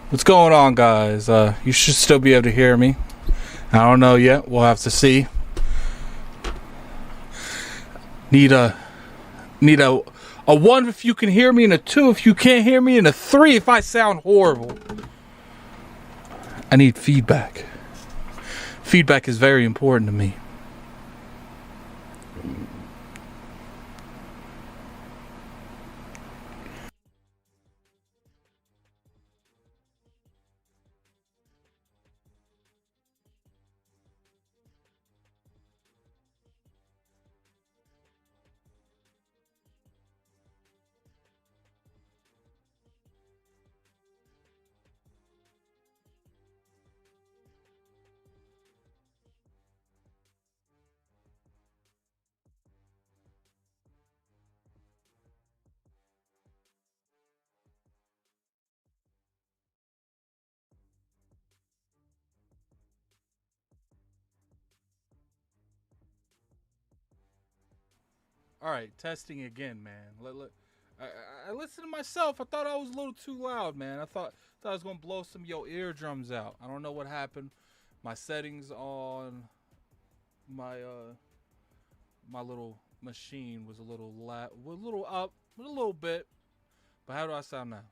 What's going on, guys? You should still be able to hear me. I don't know yet. We'll have to see. Need a 1 if you can hear me, and a 2 if you can't hear me, and a 3 if I sound horrible. I need feedback. Feedback is very important to me. All right, testing again, man. I listened to myself. I thought I was a little too loud, man. I thought I was gonna blow some of your eardrums out. I don't know what happened. My settings on my my little machine was a little a little up, a little bit. But how do I sound now?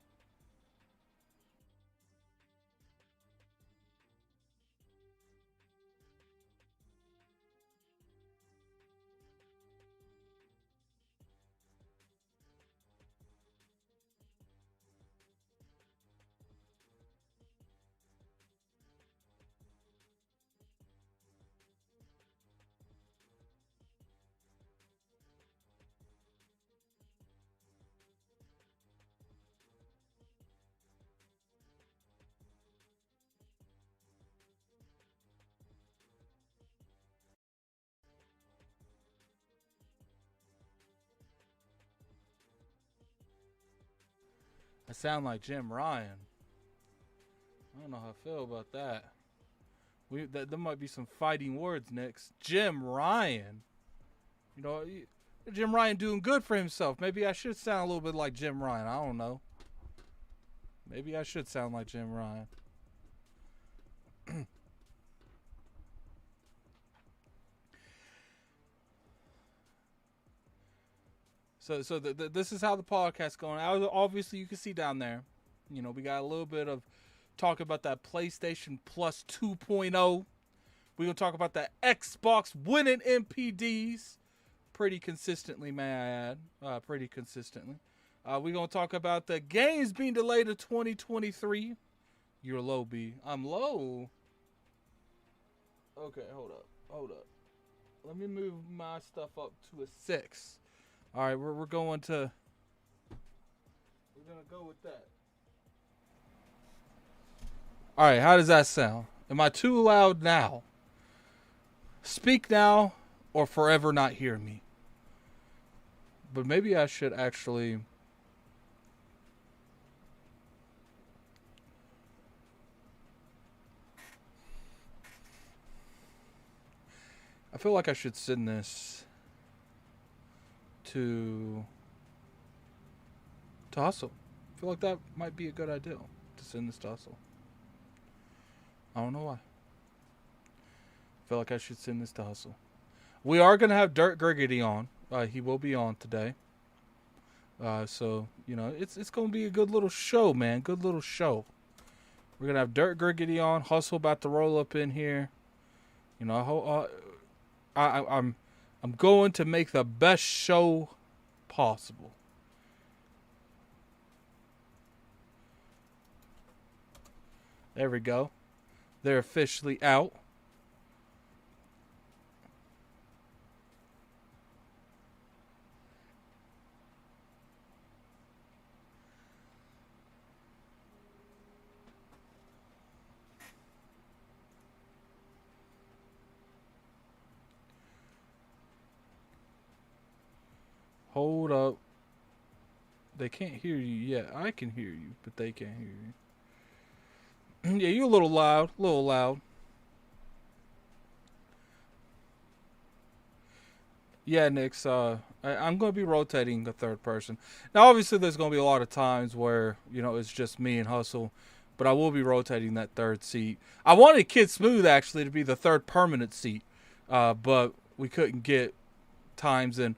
I sound like Jim Ryan. I don't know how I feel about that. There might be some fighting words next. Jim Ryan. You know, Jim Ryan doing good for himself. Maybe I should sound a little bit like Jim Ryan. I don't know. Maybe I should sound like Jim Ryan. This is how the podcast's going. Obviously, you can see down there. You know, we got a little bit of talk about that PlayStation Plus 2.0. We're going to talk about the Xbox winning NPDs pretty consistently, may I add. Pretty consistently. We're going to talk about the games being delayed to 2023. You're low, B. I'm low. Okay, hold up. Let me move my stuff up to a 6. All right, we're going to go with that. All right, how does that sound? Am I too loud now? Speak now or forever not hear me. But maybe I should actually I feel like I should send this to Hustle. I feel like that might be a good idea to send this to Hustle. I don't know why. I feel like I should send this to Hustle. We are going to have Dirt Griggity on. He will be on today. So, you know, it's going to be a good little show, man. Good little show. We're going to have Dirt Griggity on. Hustle about to roll up in here. You know, I'm going to make the best show possible. There we go. They're officially out. Hold up. They can't hear you yet. I can hear you, but they can't hear you. Yeah, you're a little loud. Yeah, Nick's, I'm going to be rotating the third person. Now, obviously, there's going to be a lot of times where, you know, it's just me and Hustle. but I will be rotating that third seat. I wanted Kid Smooth actually to be the third permanent seat, but we couldn't get times, and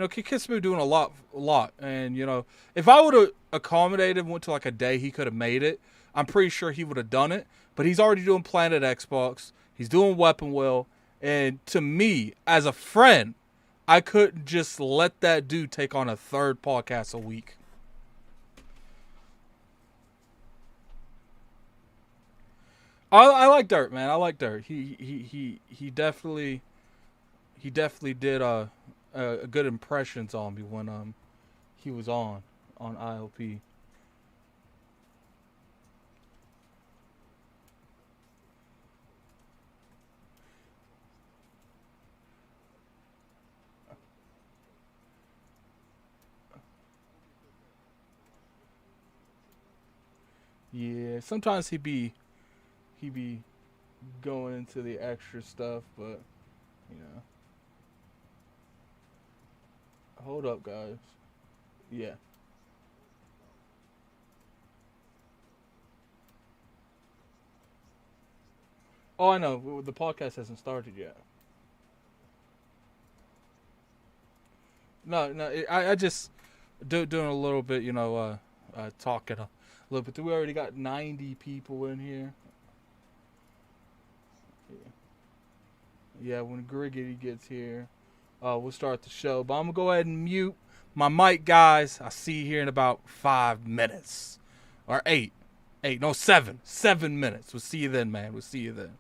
Kid Smooth doing a lot, and if I would have accommodated and went to like a day he could have made it, I'm pretty sure he would have done it. But he's already doing Planet Xbox, he's doing Weapon Wheel, and to me as a friend, I couldn't just let that dude take on a third podcast a week. I like Dirt, man. I like Dirt. He definitely did a good impressions on me when he was on ILP. Yeah, sometimes he be going into the extra stuff, but hold up, guys. Yeah. Oh, I know. The podcast hasn't started yet. No, no. I just doing a little bit, talking a little bit. We already got 90 people in here. Yeah, when Griggity gets here, we'll start the show. But I'm going to go ahead and mute my mic, guys. I'll see you here in about 5 minutes. Or 8. 8, no, 7. 7 minutes. We'll see you then, man. We'll see you then.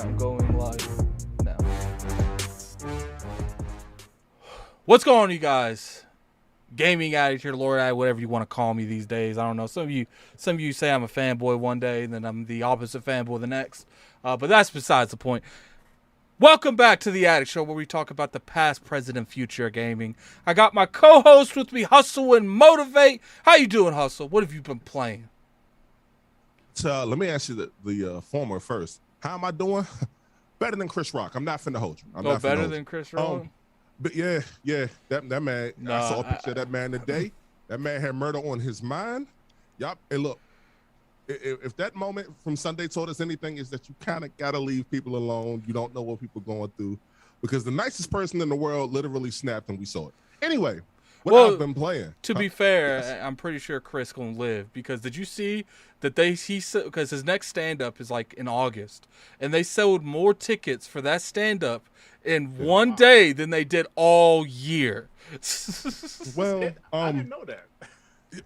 Alright, I'm going live now. What's going on, you guys? Gaming addict here, Lord Addict, whatever you want to call me these days. I don't know. Some of you say I'm a fanboy one day, and then I'm the opposite fanboy the next. But that's besides the point. Welcome back to the Addict Show, where we talk about the past, present, and future of gaming. I got my co-host with me, Hustle and Motivate. How you doing, Hustle? What have you been playing? So let me ask you the former first. How am I doing? Better than Chris Rock. I'm not finna hold you. I'm not better than Chris Rock? But yeah, that man. Nah, I saw a picture of that man today. That man had murder on his mind. Yup. And look, if that moment from Sunday taught us anything, is that you kind of gotta leave people alone. You don't know what people are going through, because the nicest person in the world literally snapped and we saw it. Anyway, I've been playing. To be fair, yes. I'm pretty sure Chris gonna live, because did you see that because his next stand-up is like in August, and they sold more tickets for that stand-up in one day than they did all year. Well, I didn't know that.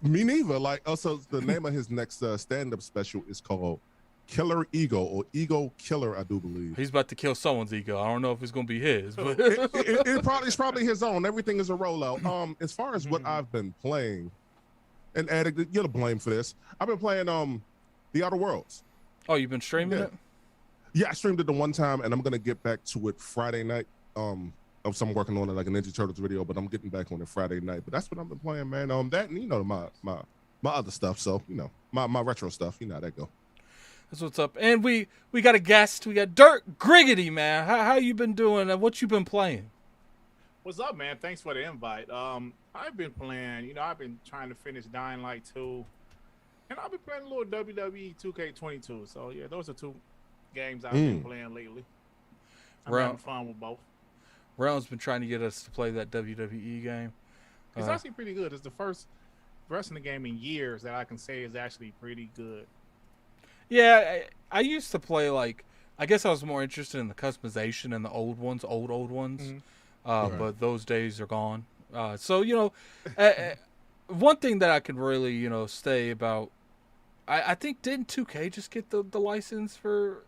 Me neither. Like, also the name of his next stand-up special is called Killer Ego, or Ego Killer, I do believe. He's about to kill someone's ego. I don't know if it's gonna be his, but it's probably his own. Everything is a rollout. As far as what I've been playing, and Addict, you're to blame for this. I've been playing The Outer Worlds. Oh, you've been streaming it? Yeah, I streamed it the one time, and I'm gonna get back to it Friday night. I'm working on it like a Ninja Turtles video, but I'm getting back on it Friday night. But that's what I've been playing, man. That, and my other stuff. So my retro stuff. You know how that go. That's what's up. And we got a guest. We got Dirt Griggity, man. How you been doing? And what you been playing? What's up, man? Thanks for the invite. I've been playing. I've been trying to finish Dying Light 2, and I've been playing a little WWE 2K22. So yeah, those are two games I've been playing lately. I'm having fun with both. Realm's been trying to get us to play that WWE game. It's actually pretty good. It's the first wrestling game in years that I can say is actually pretty good. Yeah, I used to play, like, I guess I was more interested in the customization and the old ones. But those days are gone. So, one thing that I can really, say about, I think, didn't 2K just get the license for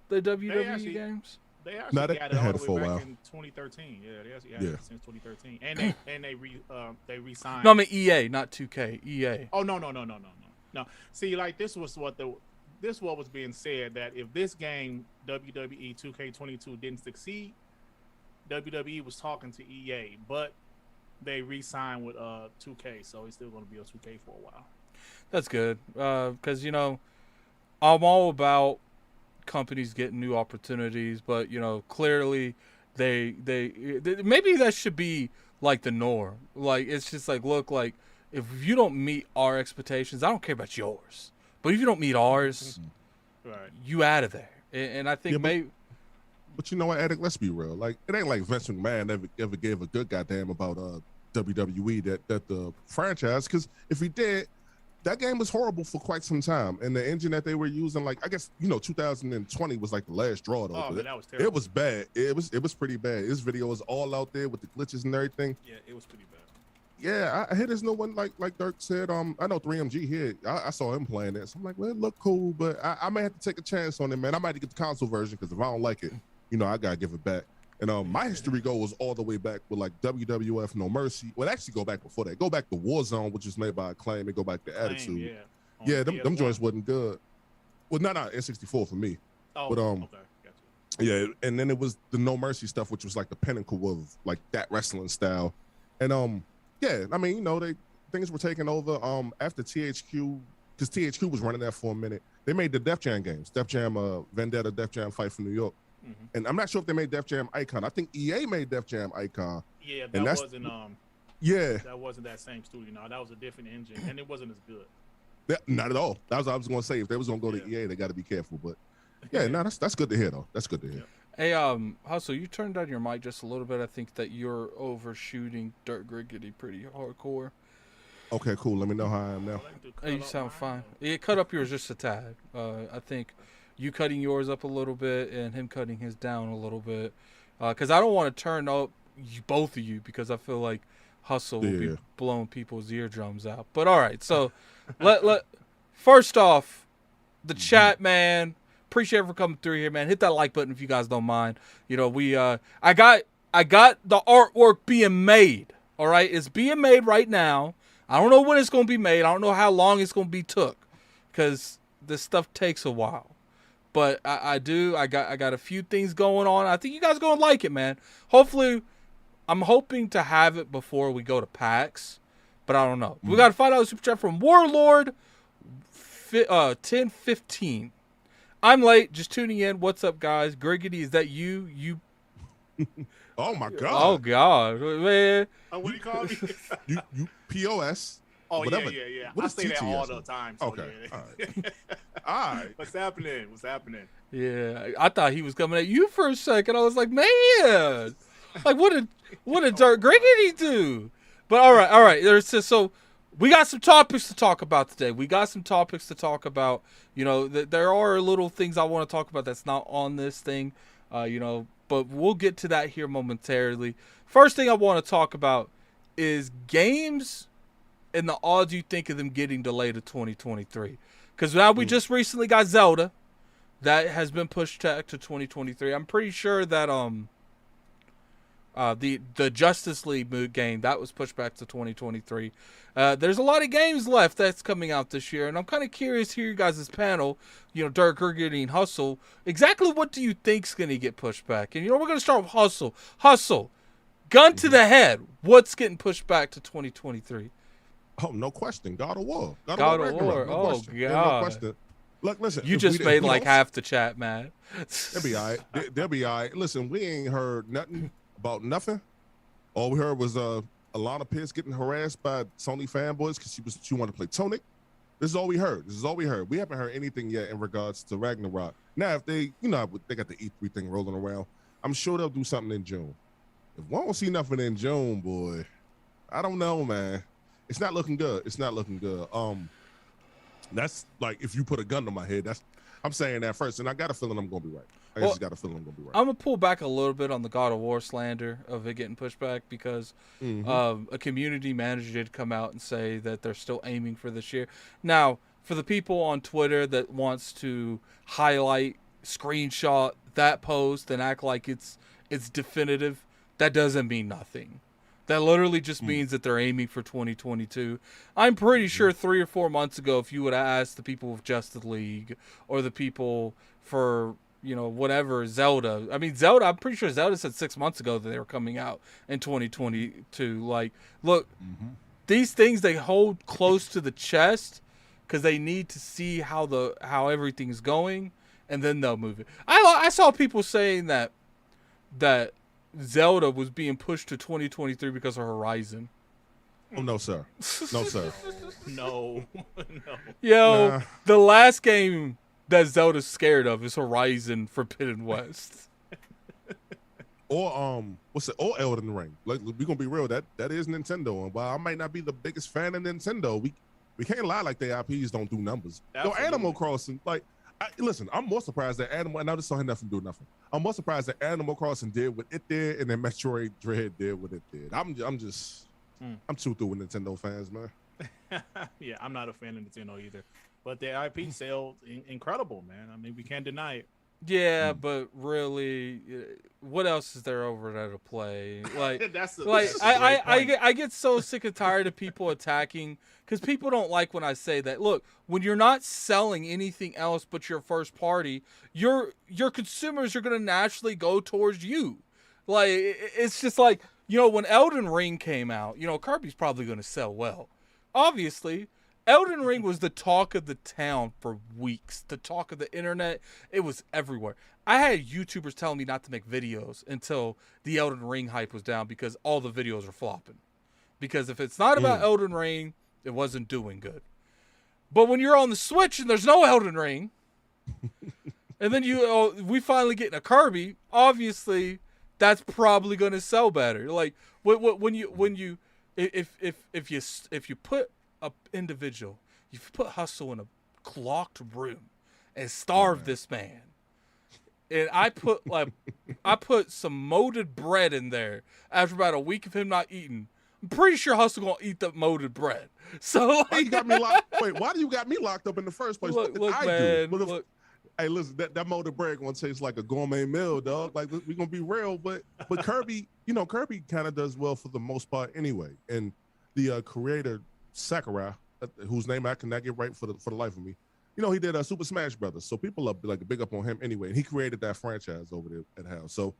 the WWE games? They actually got it all the way back in 2013. Yeah, they actually had it since 2013. And they re-signed. No, I mean EA, not 2K. EA. Oh, no. See, like, this was what was being said, that if this game, WWE 2K22, didn't succeed, WWE was talking to EA, but they re-signed with 2K, so it's still going to be a 2K for a while. That's good, because, I'm all about companies getting new opportunities, but clearly they maybe that should be like the norm. Like, it's just like, look, like, if you don't meet our expectations, I don't care about yours, but if you don't meet ours, right, you out of there. And I think but you know what, Addict, let's be real. Like, it ain't like Vince McMahon ever gave a good goddamn about WWE, that the franchise, because if he did, that game was horrible for quite some time, and the engine that they were using, like, I guess 2020 was like the last straw. Though, but that was terrible. It was bad. It was pretty bad. His video was all out there with the glitches and everything. Yeah, it was pretty bad. Yeah, I hear there's no one like Dirk said. I know 3MG here. I saw him playing it, so I'm like, well, it looked cool, but I may have to take a chance on it, man. I might get the console version, because if I don't like it, I gotta give it back. And my history goes all the way back with like WWF No Mercy. Well, actually go back before that. Go back to Warzone, which was made by Acclaim, and go back to Attitude. Yeah, them joints wasn't good. Well, not N64 for me. Oh, but okay, gotcha. Yeah, and then it was the No Mercy stuff, which was like the pinnacle of like that wrestling style. And yeah, I mean, things were taking over after THQ, because THQ was running that for a minute. They made the Def Jam games, Def Jam Vendetta, Def Jam Fight for New York. Mm-hmm. And I'm not sure if they made Def Jam Icon. I think EA made Def Jam Icon. Yeah, that wasn't that wasn't that same studio. No, that was a different engine, and it wasn't as good. Not at all. That was what I was going to say. If they was going to go to EA, they got to be careful. But yeah, no, that's good to hear though. That's good to hear. Hey, Hustle, you turned down your mic just a little bit. I think that you're overshooting Dirt Griggity pretty hardcore. Okay, cool. Let me know how I am now. Hey, you sound fine. Yeah, cut up yours just a tad. I think you cutting yours up a little bit and him cutting his down a little bit, because I don't want to turn up both of you, because I feel like Hustle will be blowing people's eardrums out. But all right, so let first off, the chat, man, appreciate it for coming through here, man. Hit that like button if you guys don't mind. You know, we I got the artwork being made. All right, it's being made right now. I don't know when it's gonna be made. I don't know how long it's gonna be took, because this stuff takes a while. But I got a few things going on. I think you guys are gonna like it, man. Hopefully, I'm hoping to have it before we go to PAX, but I don't know. We got a $5 super chat from Warlord 1015. I'm late, just tuning in. What's up, guys? Griggity, is that you? You? Oh my God! Oh God, man! What do you call me? you POS. Oh whatever. yeah. What I is say that TTS? all the time. So Okay. Yeah. All right. All right. What's happening? Yeah, I thought he was coming at you for a second. I was like, man, like what did Dark Griggity do? But all right. So we got some topics to talk about today. You know, there are little things I want to talk about that's not on this thing. You know, but we'll get to that here momentarily. First thing I want to talk about is games and the odds you think of them getting delayed to 2023. Because now we just recently got Zelda. That has been pushed back to 2023. I'm pretty sure that the Justice League game, that was pushed back to 2023. There's a lot of games left that's coming out this year, and I'm kind of curious to hear you guys' panel, you know, Dirk Griggity and Hustle, exactly what do you think's going to get pushed back? And, you know, we're going to start with Hustle. Hustle, gun to the head, what's getting pushed back to 2023? Oh, no question. God of War. God of War. No Oh, question. God. No question. Look, listen. You just made like half the chat, man. They'll be all right. They'll be all right. Listen, we ain't heard nothing about nothing. All we heard was Alana Pierce getting harassed by Sony fanboys because she wanted to play Tonic. This is all we heard. We haven't heard anything yet in regards to Ragnarok. Now, if they, you know, they got the E3 thing rolling around, I'm sure they'll do something in June. If we don't see nothing in June, boy, I don't know, man. It's not looking good. That's like if you put a gun to my head. I'm saying that first, and I got a feeling I'm gonna be right. I just got a feeling I'm gonna be right. I'm gonna pull back a little bit on the God of War slander of it getting pushed back because a community manager did come out and say that they're still aiming for this year. Now, for the people on Twitter that wants to highlight, screenshot that post and act like it's definitive, that doesn't mean nothing. That literally just means that they're aiming for 2022. I'm pretty sure 3 or 4 months ago, if you would have asked the people of Justice League or the people for, you know, whatever, Zelda. I mean, Zelda, I'm pretty sure Zelda said 6 months ago that they were coming out in 2022. Like, look, these things they hold close to the chest because they need to see how everything's going, and then they'll move it. I saw people saying that Zelda was being pushed to 2023 because of Horizon. Oh, no, sir. No, sir. No. Yo, the last game that Zelda's scared of is Horizon Forbidden West. Or or Elden Ring. Like, we're gonna be real, that is Nintendo. And while I might not be the biggest fan of Nintendo, we can't lie like their IPs don't do numbers. Yo, Animal Crossing, like, listen, I'm more surprised that I know this song had nothing to do with nothing. I'm more surprised that Animal Crossing did what it did, and then Metroid Dread did what it did. I'm too through with Nintendo fans, man. Yeah, I'm not a fan of Nintendo either. But their IP sales incredible, man. I mean, we can't deny it. Yeah, but really, what else is there over there to play? Like, I get so sick and tired of people attacking because people don't like when I say that. Look, when you're not selling anything else but your first party, your consumers are gonna naturally go towards you. Like, it's just like, you know, when Elden Ring came out, you know, Kirby's probably gonna sell well, obviously. Elden Ring was the talk of the town for weeks. The talk of the internet. It was everywhere. I had YouTubers telling me not to make videos until the Elden Ring hype was down because all the videos are flopping. Because if it's not about Elden Ring, it wasn't doing good. But when you're on the Switch and there's no Elden Ring, and then we finally get a Kirby, obviously that's probably going to sell better. Like when you put an individual, you put Hustle in a locked room and starve this man, and I put some molded bread in there after about a week of him not eating, I'm pretty sure Hustle gonna eat the molded bread. So like, why you got me locked? Wait, why do you got me locked up in the first place? Look, man. Look, Hey, listen, that molded bread gonna taste like a gourmet meal, dog. Like we gonna be real, but Kirby, Kirby kind of does well for the most part anyway. And the creator Sakurai, whose name I cannot get right for the life of me, he did Super Smash Brothers, so people are like big up on him anyway. And he created that franchise over there at House. So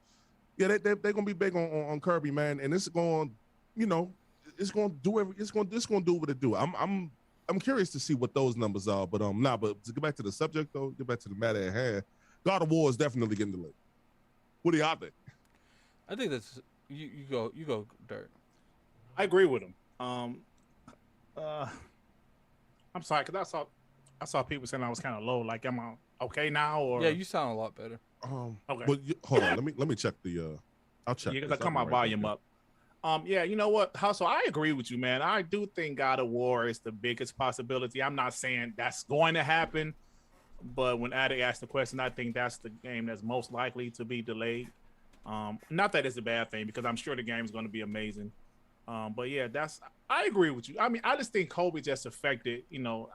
yeah, they're gonna be big on Kirby, man. And it's going, it's gonna do what it do. I'm curious to see what those numbers are, but but to get back to the subject though, get back to the matter at hand, God of War is definitely getting delayed. What do y'all think? I think that's you go, Dirt. I agree with him. I'm sorry, because I saw people saying I was kind of low. Like, am I okay now? Or yeah, you sound a lot better. Okay. But hold on, let me check the. I'll check. Yeah, because I cut my volume up. Yeah, you know what, Hustle, I agree with you, man. I do think God of War is the biggest possibility. I'm not saying that's going to happen, but when Addict asked the question, I think that's the game that's most likely to be delayed. Not that it's a bad thing, because I'm sure the game is going to be amazing. But yeah, I agree with you. I mean, I just think COVID just affected,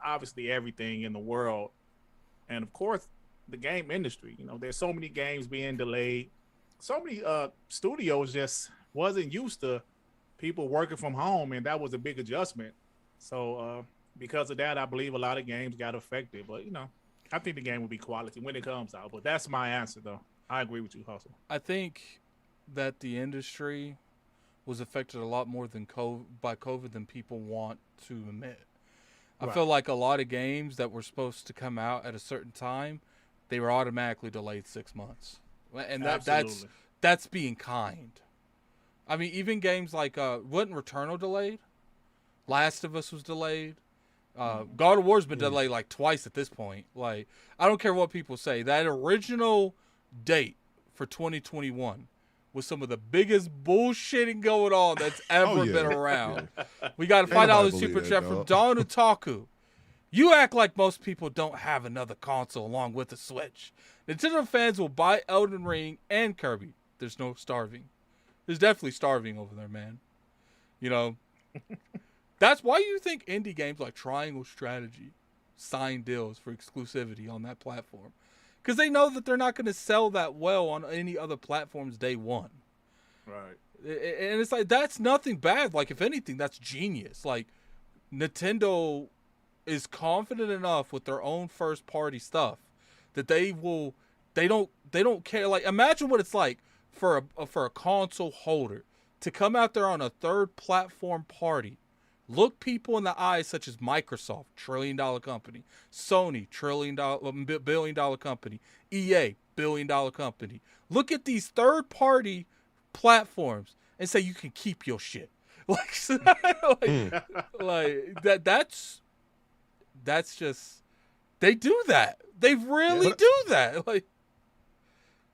obviously everything in the world. And of course, the game industry. There's so many games being delayed. So many studios just wasn't used to people working from home, and that was a big adjustment. So because of that, I believe a lot of games got affected. But I think the game will be quality when it comes out. But that's my answer, though. I agree with you, Hustle. I think that the industry was affected a lot more by COVID than people want to admit. I feel like a lot of games that were supposed to come out at a certain time, they were automatically delayed 6 months, and that's being kind. I mean, even games like wasn't Returnal delayed? Last of Us was delayed. God of War's been delayed like twice at this point. Like, I don't care what people say. That original date for 2021 was some of the biggest bullshitting going on that's ever been around. We got a $5 super chat from Don Otaku. You act like most people don't have another console along with the Switch. Nintendo fans will buy Elden Ring and Kirby. There's no starving. There's definitely starving over there, man. That's why you think indie games like Triangle Strategy sign deals for exclusivity on that platform. Because they know that they're not going to sell that well on any other platforms day one. Right. And it's like, that's nothing bad. Like, if anything, that's genius. Like, Nintendo is confident enough with their own first party stuff that they don't care. Like, imagine what it's like for a console holder to come out there on a third platform party, look people in the eyes such as Microsoft, $1 trillion company, Sony, $1 billion company, EA, $1 billion company. Look at these third party platforms and say you can keep your shit. That's just, they do that. They really do that. Like,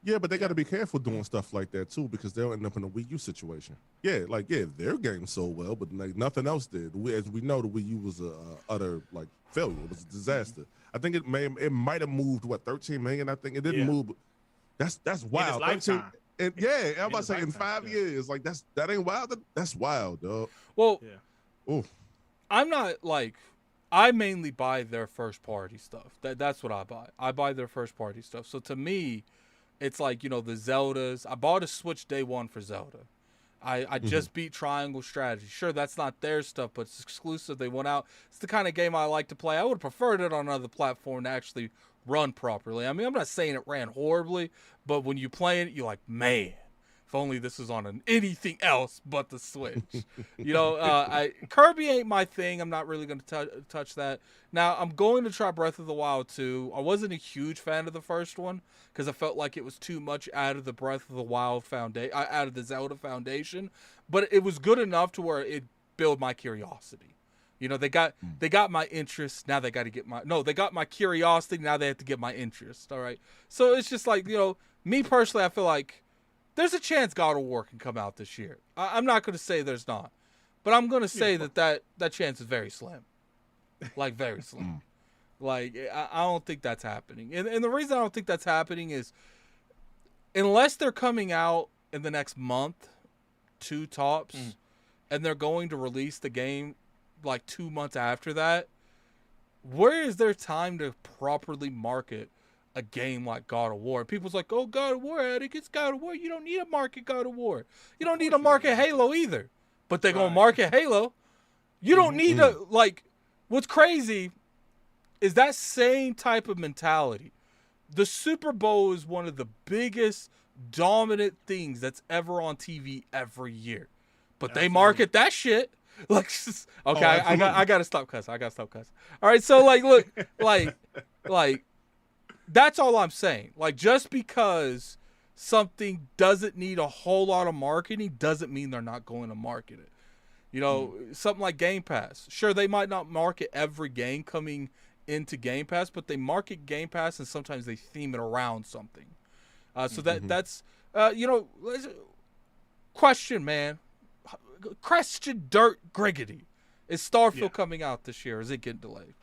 yeah, but they got to be careful doing stuff like that too, because they'll end up in a Wii U situation. Yeah, their game sold well, but like nothing else did. As we know, the Wii U was a utter failure. It was a disaster. I think it might have moved 13 million. I think it didn't move. That's wild. In its lifetime. And I'm about to say in 5 years, that ain't wild. That's wild, dog. Well, oof. I'm not I mainly buy their first party stuff. That's what I buy. I buy their first party stuff. So to me, it's like, the Zeldas. I bought a Switch day one for Zelda. I just beat Triangle Strategy. Sure, that's not their stuff, but it's exclusive. They went out. It's the kind of game I like to play. I would have preferred it on another platform to actually run properly. I mean, I'm not saying it ran horribly, but when you play it, you're like, man, if only this was on anything else but the Switch. Kirby ain't my thing. I'm not really going to touch that. Now, I'm going to try Breath of the Wild 2. I wasn't a huge fan of the first one because I felt like it was too much out of the Breath of the Wild foundation, out of the Zelda foundation. But it was good enough to where it built my curiosity. They got my interest. Now they got to get they got my curiosity. Now they have to get my interest. All right. So it's just like, me personally, I feel like there's a chance God of War can come out this year. I'm not going to say there's not, but I'm going to say that chance is very slim. Like, very slim. Like, I don't think that's happening. And the reason I don't think that's happening is unless they're coming out in the next month, 2 tops, and they're going to release the game 2 months after that, where is there time to properly market a game like God of War. People's like, oh, God of War, Addict, it's God of War. You don't need to market God of War. You don't need to market Halo either. But they're going to market Halo. You don't need to, like, what's crazy is that same type of mentality. The Super Bowl is one of the biggest dominant things that's ever on TV every year. But they market that shit. Like, okay, I gotta stop cussing. All right, so like, look, like, that's all I'm saying. Like, just because something doesn't need a whole lot of marketing doesn't mean they're not going to market it. You know, something like Game Pass. Sure, they might not market every game coming into Game Pass, but they market Game Pass and sometimes they theme it around something. So that's you know, question, man. Question Dirt Griggity. Is Starfield coming out this year or is it getting delayed?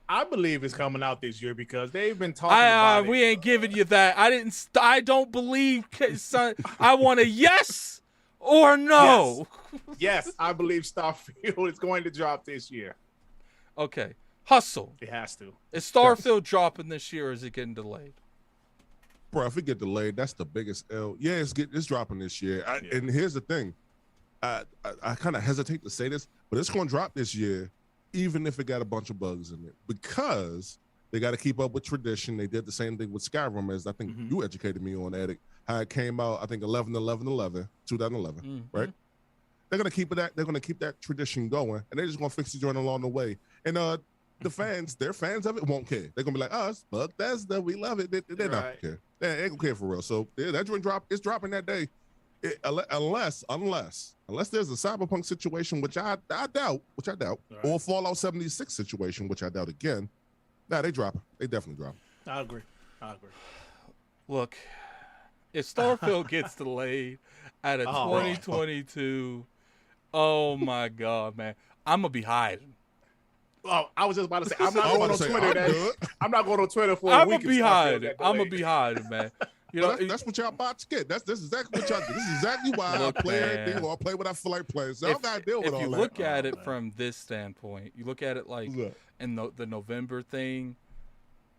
I believe it's coming out this year because they've been talking about it. We ain't giving you that. I don't believe, son. I want a yes or no. Yes, I believe Starfield is going to drop this year. Okay. Hustle. It has to. Is Starfield dropping this year or is it getting delayed? Bro, if it get delayed, that's the biggest L. Yeah, it's dropping this year. And here's the thing. I kind of hesitate to say this, but it's going to drop this year, even if it got a bunch of bugs in it, because they got to keep up with tradition. They did the same thing with Skyrim, as I think you educated me on, Addict, how it came out, I think 2011, right? They're going to keep that. They're going to keep that tradition going, and they're just going to fix the joint along the way. And the fans, they're fans of it, won't care. They're going to be like, us, Bethesda, we love it. They're not going to care. They ain't going to care for real. So that joint it's dropping that day. Unless there's a Cyberpunk situation, which I doubt, or a Fallout 76 situation, which I doubt again. Nah, they drop it. They definitely drop it. I agree. Look, if Starfield gets delayed at a 2022, oh my God, man, I'm gonna be hiding. Oh, I was just about to say, I'm not going on Twitter. I'm not going on Twitter for a week. I'm gonna be hiding, man. You know, that's what y'all about to get. This is exactly what y'all do. This is exactly why I play everything or I play what I feel like playing. So I don't gotta deal with all that. If you look at it from this standpoint, you look at it like in the November thing,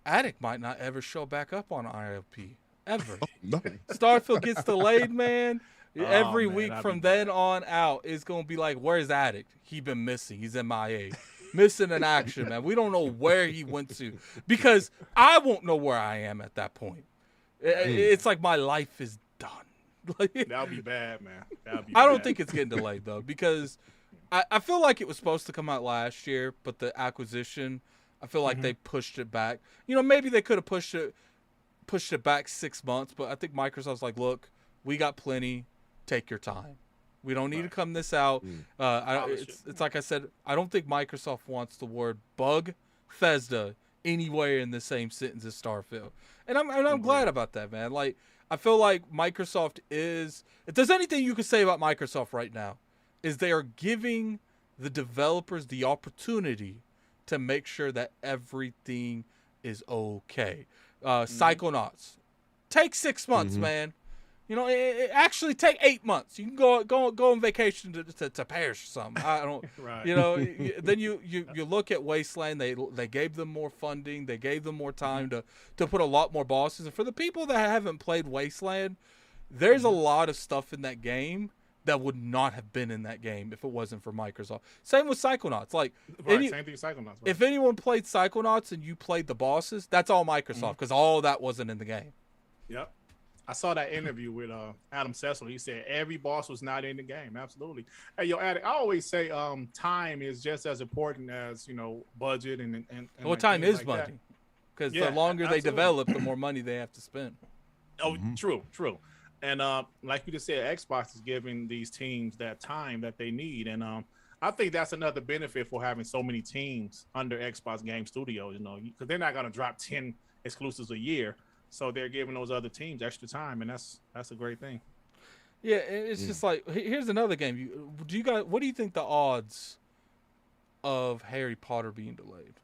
Addict might not ever show back up on ILP ever. No. Starfield gets delayed, man. Every week from then on out, it's gonna be like, where's Addict? He been missing. He's MIA. Missing in action, man. We don't know where he went to because I won't know where I am at that point. It's like my life is done. That'll be bad, man. I don't think it's getting delayed though because I feel like it was supposed to come out last year, but the acquisition, I feel like they pushed it back. You know, maybe they could have pushed it back 6 months, but I think Microsoft's like, look, we got plenty. Take your time. We don't need to come this out. It's like I said, I don't think Microsoft wants the word Bethesda anywhere in the same sentence as Starfield. And I'm glad about that, man. Like, I feel like Microsoft is, if there's anything you can say about Microsoft right now, is they are giving the developers the opportunity to make sure that everything is okay. Psychonauts. Take 6 months, man. You know, it actually take 8 months. You can go on vacation to Paris or something. I don't, you know. Then you look at Wasteland. They gave them more funding. They gave them more time to put a lot more bosses. And for the people that haven't played Wasteland, there's a lot of stuff in that game that would not have been in that game if it wasn't for Microsoft. Same with Psychonauts. Like, same thing with Psychonauts. Right? If anyone played Psychonauts and you played the bosses, that's all Microsoft because all that wasn't in the game. Yep. I saw that interview with Adam Cecil. He said every boss was not in the game. Absolutely. Hey, yo, Addict, I always say time is just as important as, you know, budget and well, time is money. Because the longer they develop, the more money they have to spend. Oh, true. And like you just said, Xbox is giving these teams that time that they need. And I think that's another benefit for having so many teams under Xbox Game Studios, you know, because they're not going to drop 10 exclusives a year. So they're giving those other teams extra time, and that's a great thing. Yeah, it's just like, here's another game. What do you think the odds of Harry Potter being delayed?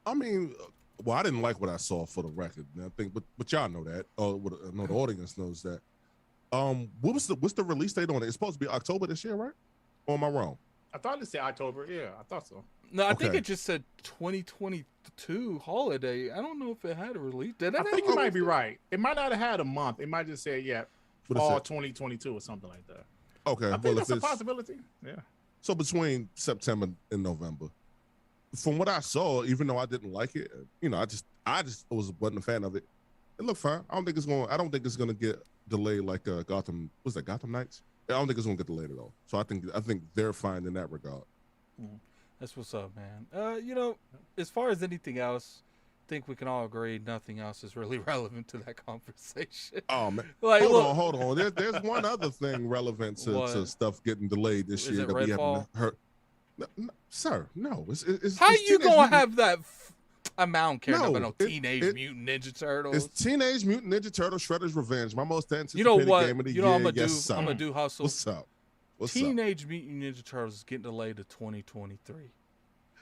I mean, well, I didn't like what I saw for the record. I think, but y'all know that. I know the audience knows that. What's the release date on it? It's supposed to be October this year, right? Or am I wrong? I thought it said October. Yeah, I thought so. No, I think Okay. it just said 2022 holiday. I don't know if it had a release. Did it? I think you might be right. It might not have had a month. It might just say, yeah, What it fall said? 2022 or something like that. Okay. I Well, think if that's a it's possibility. Yeah. so between September and November, from what I saw, even though I didn't like it, I just wasn't a fan of it. It looked fine. I don't think it's gonna get delayed like Gotham. Was that Gotham Knights? I don't think it's gonna get delayed at all. So I think they're fine in that regard. That's what's up, man. As far as anything else, I think we can all agree nothing else is really relevant to that conversation. Oh man, Like, hold on. There's one other thing relevant to What? stuff getting delayed this Is year it that we Redfall? haven't heard. No, sir, no. It's How it's you Teenage gonna Mutant- have that? I don't care No, about no it- Teenage it- Mutant Ninja Turtles. It's Teenage Mutant Ninja Turtle Shredder's Revenge, my most anticipated You know what? game of the You know year. I'm gonna Yes, do. sir. I'm gonna do hustle. What's up? What's up? Teenage Mutant Ninja Turtles is getting delayed to 2023.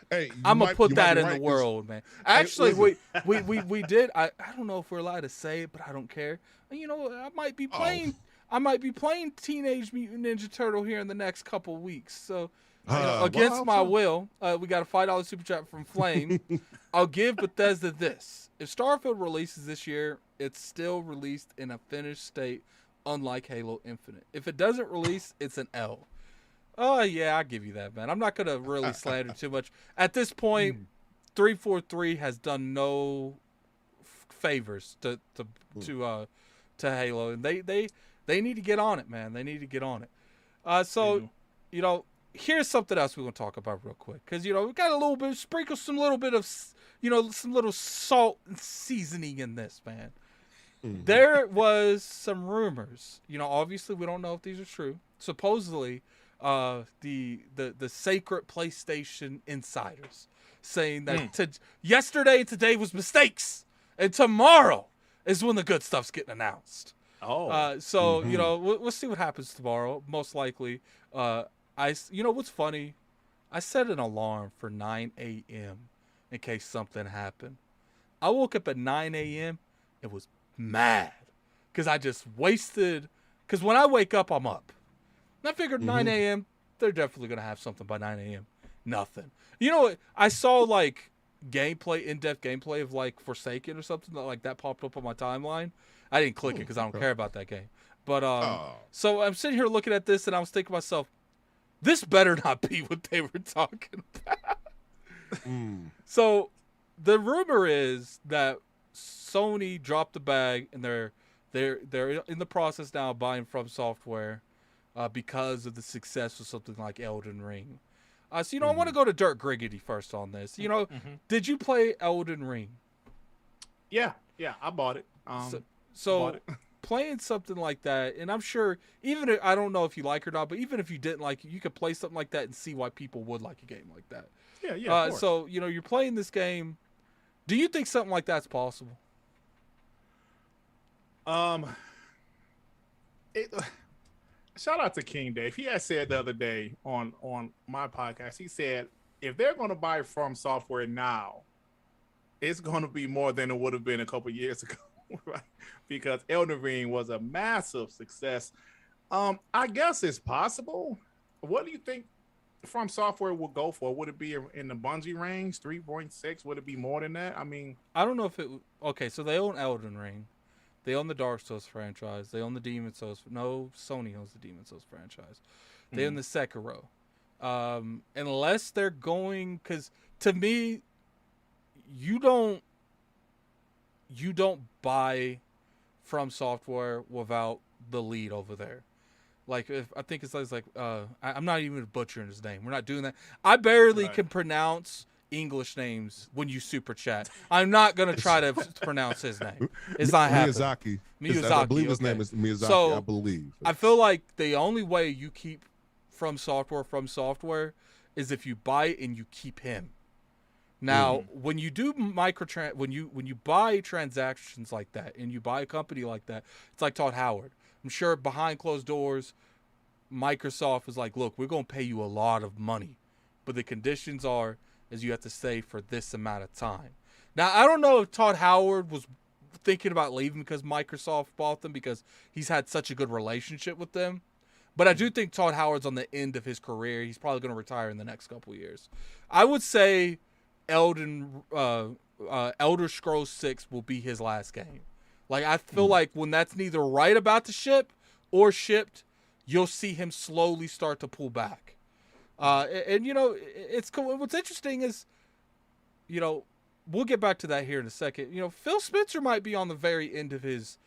Hey, you I'm gonna might- put you might that be in right, the 'cause- world, man. Actually, listen. we did. I don't know if we're allowed to say it, but I don't care. You know, I might be playing. I might be playing Teenage Mutant Ninja Turtle here in the next couple weeks. So, against well, my so- will, we got a $5 super chat from Flame. I'll give Bethesda this: if Starfield releases this year, it's still released in a finished state, unlike Halo Infinite. If it doesn't release, it's an L. Oh yeah, I'll give you that, man. I'm not gonna really slander too much. At this point, 343 has done no favors to Halo, and they need to get on it, man. They need to get on it. So, here's something else we're gonna talk about real quick, because we got a little bit, sprinkle some little bit of, some little salt and seasoning in this, man. Mhm. There was some rumors. Obviously we don't know if these are true. Supposedly, the sacred PlayStation insiders saying that yesterday and today was mistakes, and tomorrow is when the good stuff's getting announced. So we'll see what happens tomorrow. Most likely, what's funny? I set an alarm for 9 a.m. in case something happened. I woke up at 9 a.m. and was mad because I just wasted. Because when I wake up, I'm up. And I figured 9 a.m. they're definitely gonna have something by 9 a.m. Nothing. You know what? I saw like gameplay, in-depth gameplay of like Forsaken or something like that popped up on my timeline. I didn't click it because I don't care about that game. But so I'm sitting here looking at this and I was thinking to myself, this better not be what they were talking about. So the rumor is that Sony dropped the bag and they're in the process now of buying From Software because of the success of something like Elden Ring. I want to go to Dirt Griggity first on this. Did you play Elden Ring? Yeah, I bought it. So bought it. Playing something like that, and I'm sure even if, I don't know if you like it or not, but even if you didn't like it, you could play something like that and see why people would like a game like that. Yeah. Of course. So you're playing this game. Do you think something like that's possible? Shout out to King Dave. He had said the other day on my podcast, he said, if they're going to buy From Software now, it's going to be more than it would have been a couple years ago, right? Because Elden Ring was a massive success. I guess it's possible. What do you think From Software will go for? Would it be in the Bungie range, 3.6? Would it be more than that? I mean, I don't know if it. Okay, so they own Elden Ring. They own the Dark Souls franchise. They own the Demon Souls. No, Sony owns the Demon Souls franchise. They own the Sekiro. Unless they're going, because to me, you don't buy From Software without the lead over there. Like, I think it's like I'm not even butchering his name. We're not doing that. I barely can pronounce English names when you super chat. I'm not gonna try to pronounce his name. It's not happening. Miyazaki. I believe his name is Miyazaki. So, I believe. I feel like the only way you keep From Software is if you buy it and you keep him. Now, when you do when you buy transactions like that and you buy a company like that, it's like Todd Howard. I'm sure behind closed doors, Microsoft is like, look, we're gonna pay you a lot of money, but the conditions is you have to stay for this amount of time. Now, I don't know if Todd Howard was thinking about leaving because Microsoft bought them because he's had such a good relationship with them. But I do think Todd Howard's on the end of his career. He's probably going to retire in the next couple of years. I would say Elder Scrolls 6 will be his last game. Like, I feel like when that's neither right about to ship or shipped, you'll see him slowly start to pull back. And you know, it's cool. What's interesting is, you know, we'll get back to that here in a second. You know, Phil Spencer might be on the very end of his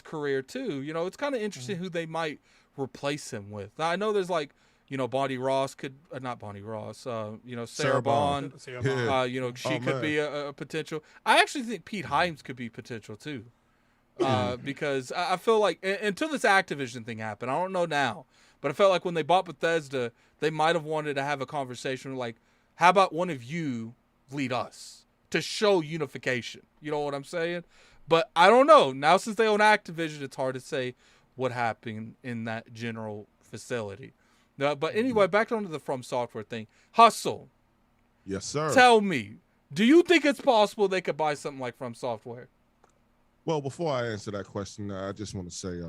career too. You know, it's kind of interesting who they might replace him with. Now, I know there's like, you know, Bonnie Ross could, not Bonnie Ross, you know, Sarah Bond. You know, she could be a potential. I actually think Pete Himes could be potential too. Because I feel like until this Activision thing happened, I don't know now, but I felt like when they bought Bethesda, they might have wanted to have a conversation like, how about one of you lead us to show unification? You know what I'm saying? But I don't know. Now, since they own Activision, it's hard to say what happened in that general facility. But anyway, back onto the From Software thing. Hustle. Yes, sir. Tell me, do you think it's possible they could buy something like From Software? Well, before I answer that question, I just want to say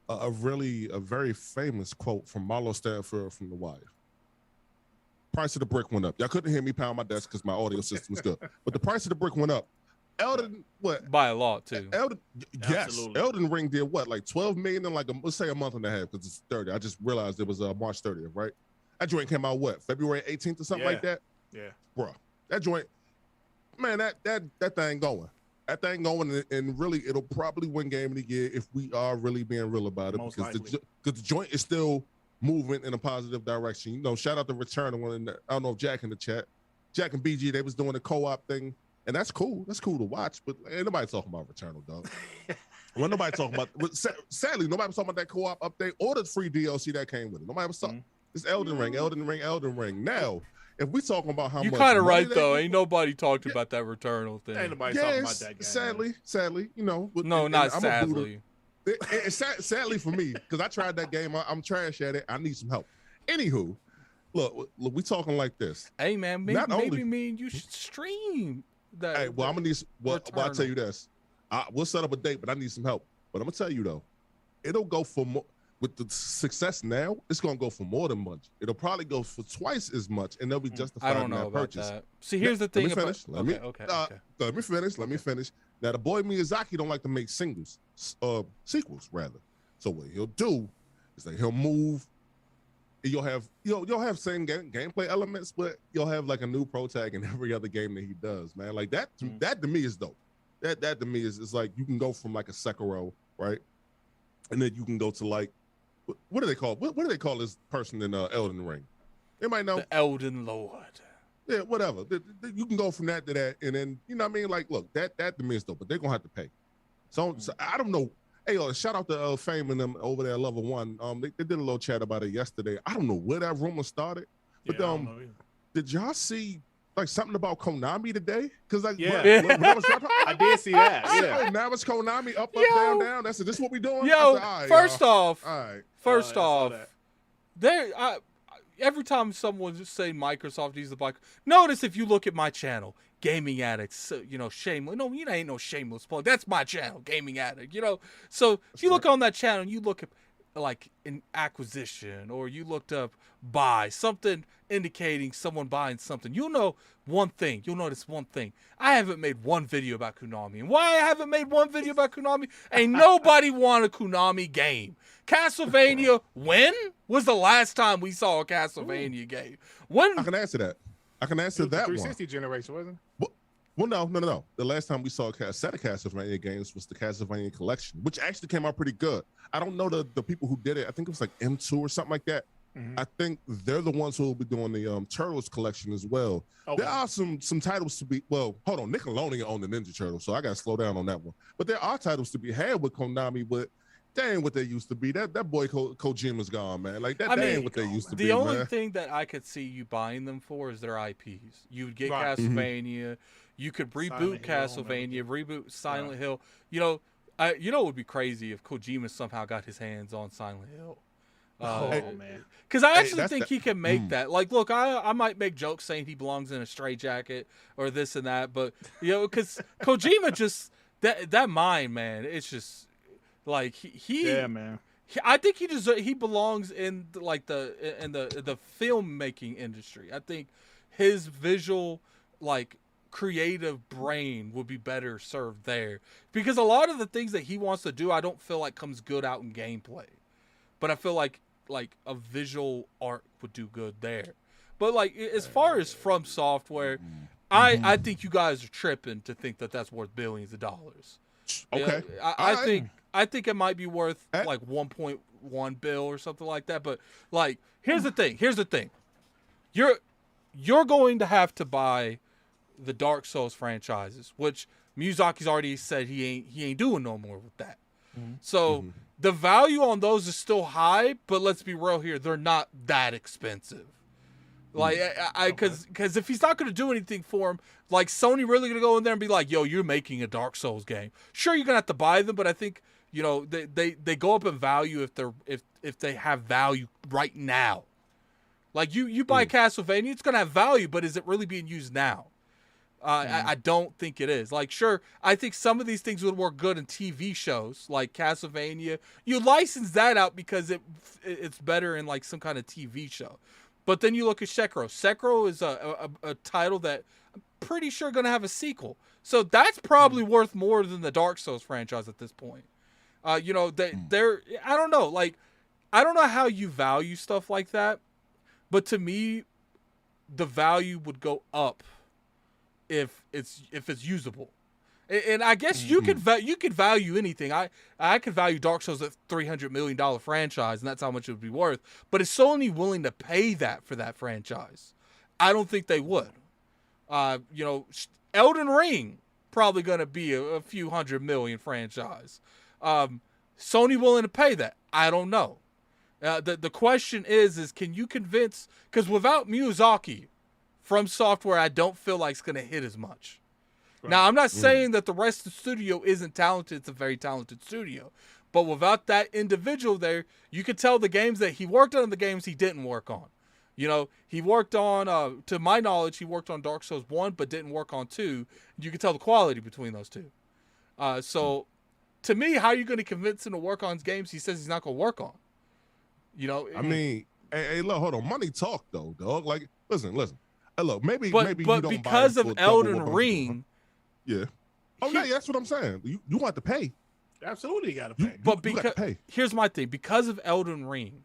a very famous quote from Marlo Stanfield from The Wire. Price of the brick went up. Y'all couldn't hear me pound my desk because my audio system is good. But the price of the brick went up. Elden, what? By a lot, too. Yes. Elden Ring did what? Like 12 million in like, let's say a month and a half because it's 30. I just realized it was March 30th, right? That joint came out what? February 18th or something like that? Yeah. Bro, that joint, man, that thing going. That thing going, and really, it'll probably win Game of the Year if we are really being real about it. Because the joint is still moving in a positive direction. You know, shout out to Returnal. I don't know if Jack in the chat. Jack and BG, they was doing the co-op thing, and that's cool. That's cool to watch, but ain't nobody talking about Returnal, dog. When nobody talking about, sadly, nobody was talking about that co-op update or the free DLC that came with it. Nobody was talking. It's Elden Ring. Now, if we talking about how much, you're kind of right though. Ain't nobody talked about that Returnal thing. Ain't nobody talking about that game. Sadly, you know. No, not sadly. Sadly for me, because I tried that game. I'm trash at it. I need some help. Anywho, look, we talking like this. Hey man, maybe me and you should stream that. Hey, well, I'm gonna need. Well, I'll tell you this. We'll set up a date, but I need some help. But I'm gonna tell you though, it'll go for more. With the success now, it's gonna go for more than much. It'll probably go for twice as much, and they'll be justified in that purchase. That. See, here's the thing. Let me finish. Now, the boy Miyazaki don't like to make sequels rather. So what he'll do is that he'll move. You'll have same gameplay elements, but you'll have like a new pro tag in every other game that he does. Man, like that. That to me is dope. That to me is like you can go from like a Sekiro, right, and then you can go to like. What do they call? What do they call this person in Elden Ring? Anybody know? The Elden Lord. Yeah, whatever. You can go from that to that, and then you know what I mean. Like, look, that to me is dope, but they're gonna have to pay. So I don't know. Hey, shout out to Fame and them over there at Level 1. They did a little chat about it yesterday. I don't know where that rumor started, but did y'all see like something about Konami today? Because like, when I was I did see that. Yeah. Now it's Konami up, down. That's it. This is what we doing. Yo, said, first off, every time someone just say Microsoft uses the bike, notice if you look at my channel, Gaming Addicts, you know, shameless. No, you ain't no shameless plug. That's my channel, Gaming Addict. You know, so if you look on that channel, and you look at like an acquisition, or you looked up buy something indicating someone buying something, you'll know one thing. You'll notice one thing. I haven't made one video about Konami. And why I haven't made one video about Konami? Ain't nobody want a Konami game. Castlevania, when was the last time we saw a Castlevania game? When? I can answer that. I can answer that 360 generation, wasn't it? Well, no. The last time we saw a set of Castlevania games was the Castlevania Collection, which actually came out pretty good. I don't know the people who did it. I think it was like M2 or something like that. I think they're the ones who will be doing the Turtles collection as well. Okay. There are some titles to be, well, hold on, Nickelodeon owned the Ninja Turtles, so I got to slow down on that one. But there are titles to be had with Konami, but they ain't what they used to be. That boy Kojima's gone, man. Like that ain't what they used to be. The only thing that I could see you buying them for is their IPs. You would get Castlevania. You could reboot Castlevania, reboot Silent Hill. You know it would be crazy if Kojima somehow got his hands on Silent Hill. Man. Because I actually think he can make that. Like, look, I might make jokes saying he belongs in a straitjacket or this and that, but you know, because Kojima just that mind, man, it's just like he I think he belongs in the filmmaking industry. I think his visual creative brain would be better served there, because a lot of the things that he wants to do I don't feel like comes good out in gameplay, but I feel like a visual art would do good there. But as far as From Software, I think you guys are tripping to think that that's worth billions of dollars. Okay. I think it might be worth 1.1 bill or something like that. But here's the thing. You're going to have to buy the Dark Souls franchises, which Miyazaki's already said he ain't doing no more with that. So the value on those is still high, but let's be real here, they're not that expensive. Because if he's not going to do anything for him, Sony really going to go in there and be like, yo, you're making a Dark Souls game. Sure, you're going to have to buy them, but I think, they go up in value if they have value right now. You buy Castlevania, it's going to have value, but is it really being used now? I don't think it is. Sure, I think some of these things would work good in TV shows, like Castlevania. You license that out because it's better in some kind of TV show. But then you look at Sekiro. Sekiro is a title that I'm pretty sure going to have a sequel. So that's probably worth more than the Dark Souls franchise at this point. They're I don't know. I don't know how you value stuff like that, but to me, the value would go up if it's usable. And I guess you could value anything. I could value Dark Souls at $300 million franchise, and that's how much it would be worth. But is Sony willing to pay that for that franchise? I don't think they would. Elden Ring probably going to be a few $100 million franchise. Sony willing to pay that? I don't know. The question is can you convince? Because without Miyazaki, From Software, I don't feel like it's going to hit as much. Right. Now, I'm not saying that the rest of the studio isn't talented. It's a very talented studio. But without that individual there, you could tell the games that he worked on and the games he didn't work on. He worked on, to my knowledge, he worked on Dark Souls 1, but didn't work on 2. You can tell the quality between those two. So, to me, how are you going to convince him to work on games he says he's not going to work on? I mean, hey, look, hold on. Money talk, though, dog. Listen. Hey, look, maybe you don't because buy of Elden Ring... Yeah. Oh, yeah, that's what I'm saying. You want to pay. Absolutely got to pay. But here's my thing. Because of Elden Ring,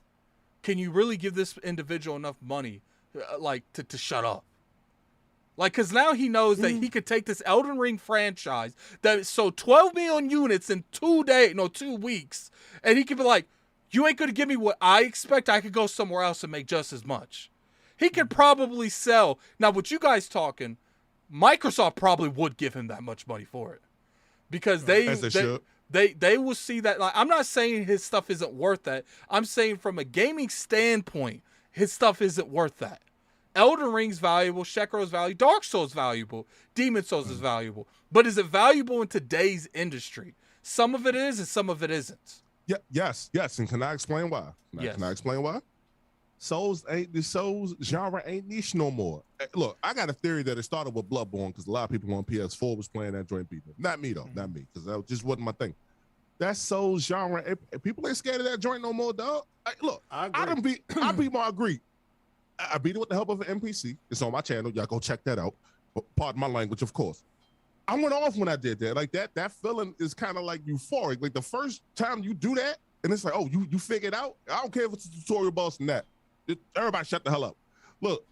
can you really give this individual enough money, to shut up? Because now he knows that he could take this Elden Ring franchise that sold 12 million units in 2 weeks, and he could be like, you ain't going to give me what I expect. I could go somewhere else and make just as much. He could probably sell. Now, what you guys talking, Microsoft probably would give him that much money for it, because they will see that. I'm not saying his stuff isn't worth that. I'm saying from a gaming standpoint, his stuff isn't worth that. Elden Ring's valuable, Sekiro's valuable, Dark Souls valuable, Demon Souls is valuable. But is it valuable in today's industry? Some of it is, and some of it isn't. Yeah, yes. And can I explain why? Can I explain why? Souls genre ain't niche no more. Look, I got a theory that it started with Bloodborne because a lot of people on PS4 was playing that joint beating. Not me though, not me, because that just wasn't my thing. That Souls genre, people ain't scared of that joint no more, dog. Look, I beat Marguerite. I beat it with the help of an NPC. It's on my channel. Y'all go check that out. Pardon my language, of course. I went off when I did that. That feeling is kind of euphoric. The first time you do that, and it's you figured out. I don't care if it's a tutorial boss and that. Everybody shut the hell up. Look,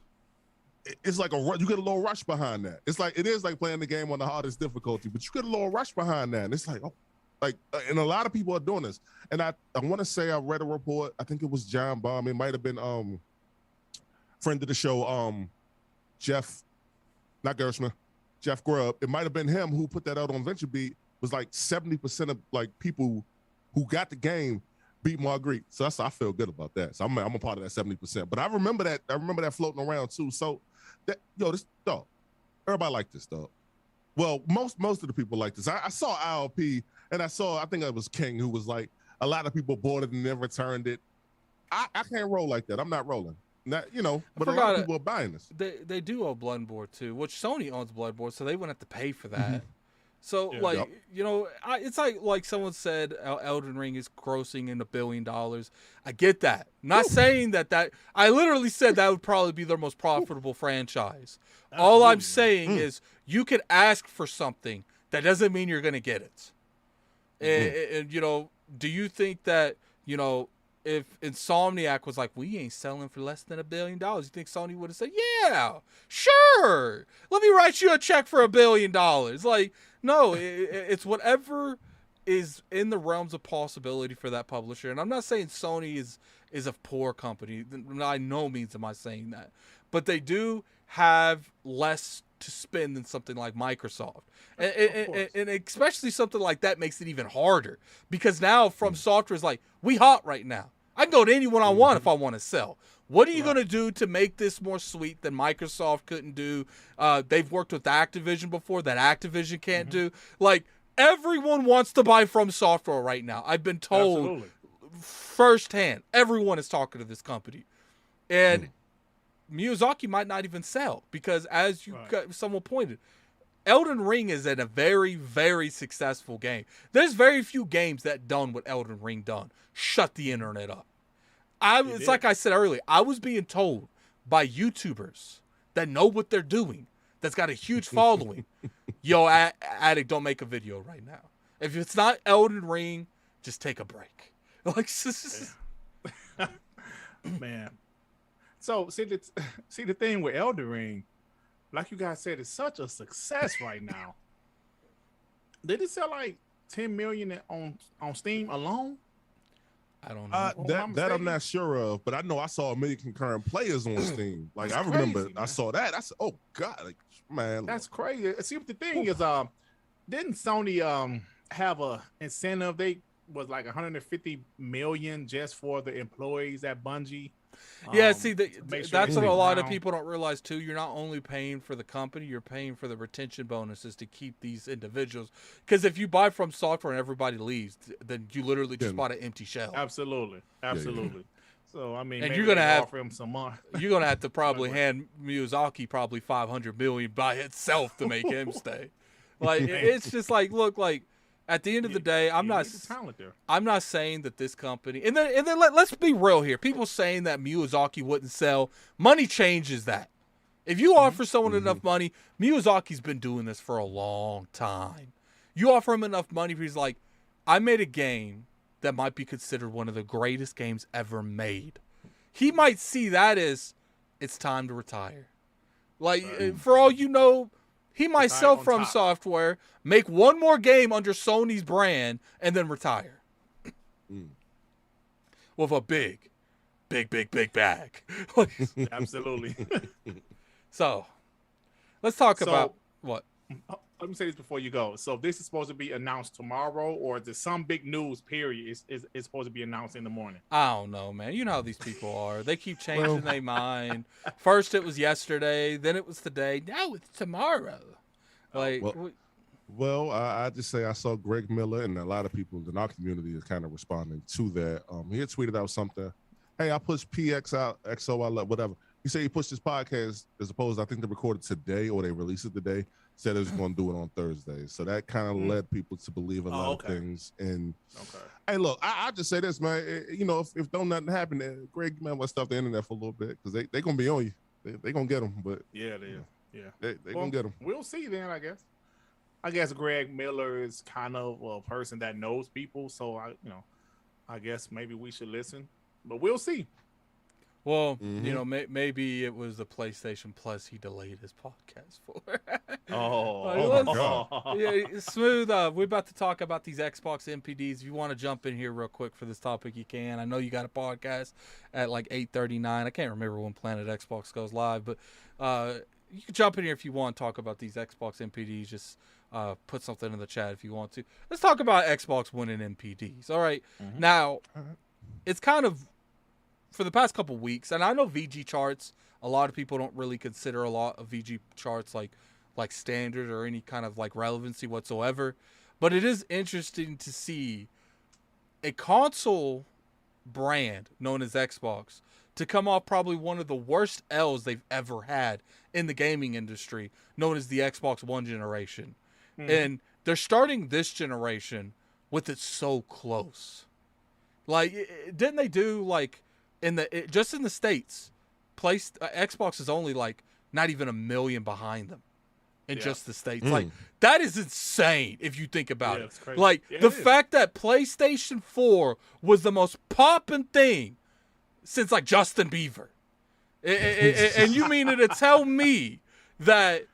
it's you get a little rush behind that. It is like playing the game on the hardest difficulty, but you get a little rush behind that. And it's and a lot of people are doing this. And I want to say I read a report. I think it was John Baum. It might have been friend of the show, Jeff, not Gershman, Jeff Grubb. It might have been him who put that out on VentureBeat. Was 70% of people who got the game beat Marguerite. So I feel good about that. So I'm a part of that 70%. But I remember that floating around too. So this dog, everybody like this dog. Well, most of the people like this. I saw ILP and I think it was King who was a lot of people bought it and never returned it. I can't roll like that. I'm not rolling. Not, but a lot of people are buying this. They do own Bloodborne too, which Sony owns Bloodborne, so they wouldn't have to pay for that. So, Yeah. like, Yep. you know, it's like someone said Elden Ring is grossing in $1 billion. I get that. Not saying that I literally said that would probably be their most profitable franchise. All I'm saying is you could ask for something. That doesn't mean you're going to get it. And, you know, do you think that, you know, if Insomniac was like, we ain't selling for less than $1 billion, you think Sony would have said, yeah, sure. Let me write you a check for $1 billion. Like, no, it's whatever is in the realms of possibility for that publisher. And I'm not saying Sony is a poor company. By no means am I saying that. But they do have less to spend than something like Microsoft. And especially something like that makes it even harder. Because now From Software is like, we hot right now. I can go to anyone I want if I want to sell. What are you going to do to make this more sweet than Microsoft couldn't do? They've worked with Activision before that Activision can't do. Like, everyone wants to buy From Software right now. I've been told firsthand. Everyone is talking to this company. And Miyazaki might not even sell because, as someone pointed, Elden Ring is a very, very successful game. There's very few games that done what Elden Ring done. Shut the internet up. It's like I said earlier, I was being told by YouTubers that know what they're doing, that's got a huge following, yo, Addict, don't make a video right now. If it's not Elden Ring, just take a break. Like, man. So see the thing with Elden Ring, like you guys said, it's such a success right now. Did it sell like 10 million on Steam alone? I don't know. That I'm not sure of, but I know I saw 1 million concurrent players on Steam. Like, I remember crazy, I saw that. I said, oh God, like, man. That's crazy. See, what the thing is, didn't Sony have a incentive? They was like 150 million just for the employees at Bungie. Yeah, see, that's what a lot of people don't realize too. You're not only paying for the company, you're paying for the retention bonuses to keep these individuals. Because if you buy From Software and everybody leaves, then you literally just bought an empty shell. Absolutely. Yeah. So I mean, and you're gonna offer him some more. You're gonna have to probably hand Miyazaki probably 500 million by itself to make him stay. Like, it's just like, look, like, at the end of the day, I'm not saying that this company, and then let's be real here. People saying that Miyazaki wouldn't sell, money changes that. If you offer someone enough money, Miyazaki's been doing this for a long time. You offer him enough money, he's like, I made a game that might be considered one of the greatest games ever made. He might see that as it's time to retire. Like, for all you know, he might sell From Software, make one more game under Sony's brand, and then retire. With a big bag. Absolutely. So, let's talk about what? Let me say this before you go. So, this is supposed to be announced tomorrow, or is there some big news period is supposed to be announced in the morning? I don't know, man. You know how these people are. They keep changing their mind. First it was yesterday, then it was today. Now it's tomorrow. Like, I just say I saw Greg Miller, and a lot of people in our community is kind of responding to that. He had tweeted out something. Hey, I pushed PX out, XO out, whatever. He said he pushed his podcast as opposed to, I think they recorded today or they released it today. Said it was going to do it on Thursday. So that kind of led people to believe a lot of things. And hey, look, I just say this, man. You know, if don't nothing happen, Greg, man, let's stuff the internet for a little bit because they going to be on you. They going to get them. But yeah, they are. Yeah, they going to get them. We'll see then, I guess Greg Miller is kind of a person that knows people. So, I guess maybe we should listen. But we'll see. Well, you know, maybe it was the PlayStation Plus he delayed his podcast for. Yeah, Smooth. We're about to talk about these Xbox NPDs. If you want to jump in here real quick for this topic, you can. I know you got a podcast at like 8:39. I can't remember when Planet Xbox goes live, but you can jump in here if you want to talk about these Xbox NPDs. Just put something in the chat if you want to. Let's talk about Xbox winning NPDs. All right. Now, it's kind of, for the past couple weeks, and I know VG charts, a lot of people don't really consider a lot of VG charts like standard or any kind of like relevancy whatsoever, but it is interesting to see a console brand known as Xbox to come off probably one of the worst L's they've ever had in the gaming industry, known as the Xbox One generation. And they're starting this generation with it so close. Like, didn't they do like just in the States, Xbox is only like not even 1 million behind them in just the States. Like, that is insane if you think about it. It's crazy. Like, the fact that PlayStation 4 was the most poppin' thing since like Justin Bieber. And you mean to tell me that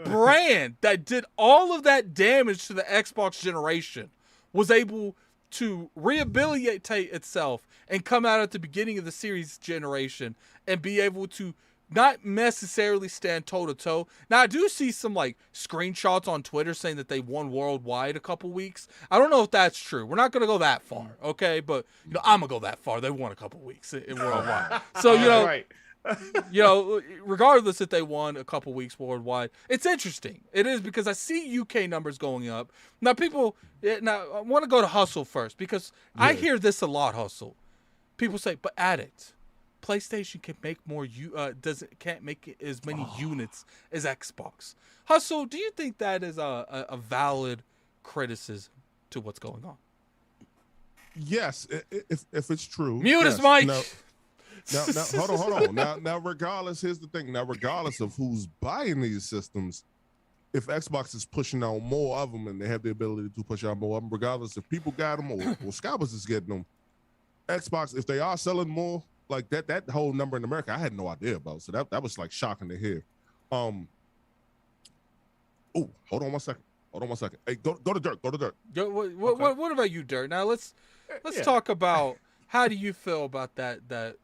brand that did all of that damage to the Xbox generation was able to rehabilitate itself and come out at the beginning of the series generation and be able to not necessarily stand toe-to-toe. Now, I do see some like screenshots on Twitter saying that they won worldwide a couple weeks. I don't know if that's true. We're not going to go that far, okay? But, I'm going to go that far. They won a couple weeks in worldwide. So, right. Regardless if they won a couple weeks worldwide, it's interesting. It is, because I see UK numbers going up. Now, I want to go to Hustle first, because I hear this a lot, Hustle. People say, but Addict, PlayStation can make more. Can't make as many units as Xbox. Hustle, do you think that is a valid criticism to what's going on? Yes, if it's true. Mute his mic. Now, hold on. Now, regardless, here's the thing. Now, regardless of who's buying these systems, if Xbox is pushing out more of them and they have the ability to push out more of them, regardless if people got them or scalpers is getting them, Xbox, if they are selling more, like that whole number in America, I had no idea about. So that was like shocking to hear. Hold on one second. Hey, go to Dirt. What about you, Dirt? Now let's talk about, how do you feel about that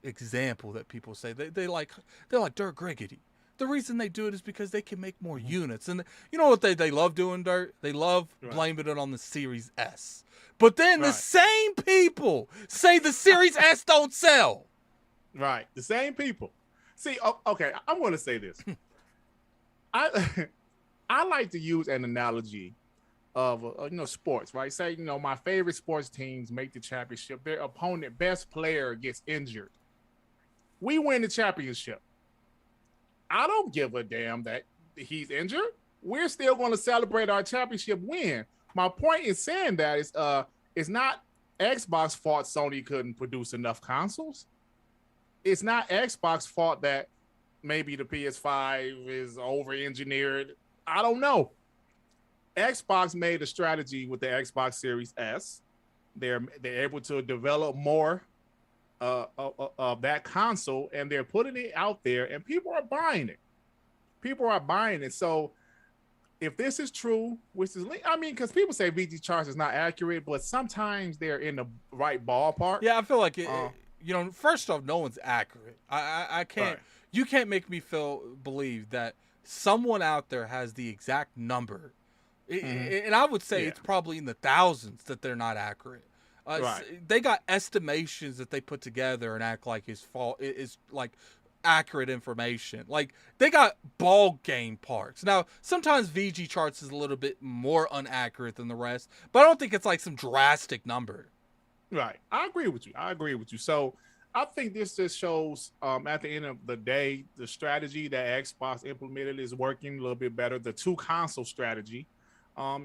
example that people say they're like Dirt Griggity. The reason they do it is because they can make more units, and you know what they love doing, Dirt? They love blaming it on the Series S. But then the same people say the Series S don't sell. Right, the same people. See, okay, I'm going to say this. I like to use an analogy of sports, right? Say, my favorite sports teams make the championship. Their opponent, best player, gets injured. We win the championship. I don't give a damn that he's injured. We're still going to celebrate our championship win. My point in saying that is, it's not Xbox fault Sony couldn't produce enough consoles. It's not Xbox fault that maybe the PS5 is over-engineered. I don't know. Xbox made a strategy with the Xbox Series S. They're able to develop more of that console, and they're putting it out there, and people are buying it. So if this is true, which is, because people say VG charts is not accurate, but sometimes they're in the right ballpark. Yeah, I feel like first off, no one's accurate. I can't. Right. You can't make me believe that someone out there has the exact number. And I would say it's probably in the thousands that they're not accurate. They got estimations that they put together and act like it's like accurate information. Like, they got ball game parts. Now, sometimes VG charts is a little bit more inaccurate than the rest, but I don't think it's like some drastic number. Right. I agree with you. So I think this just shows at the end of the day, the strategy that Xbox implemented is working a little bit better. The two console strategy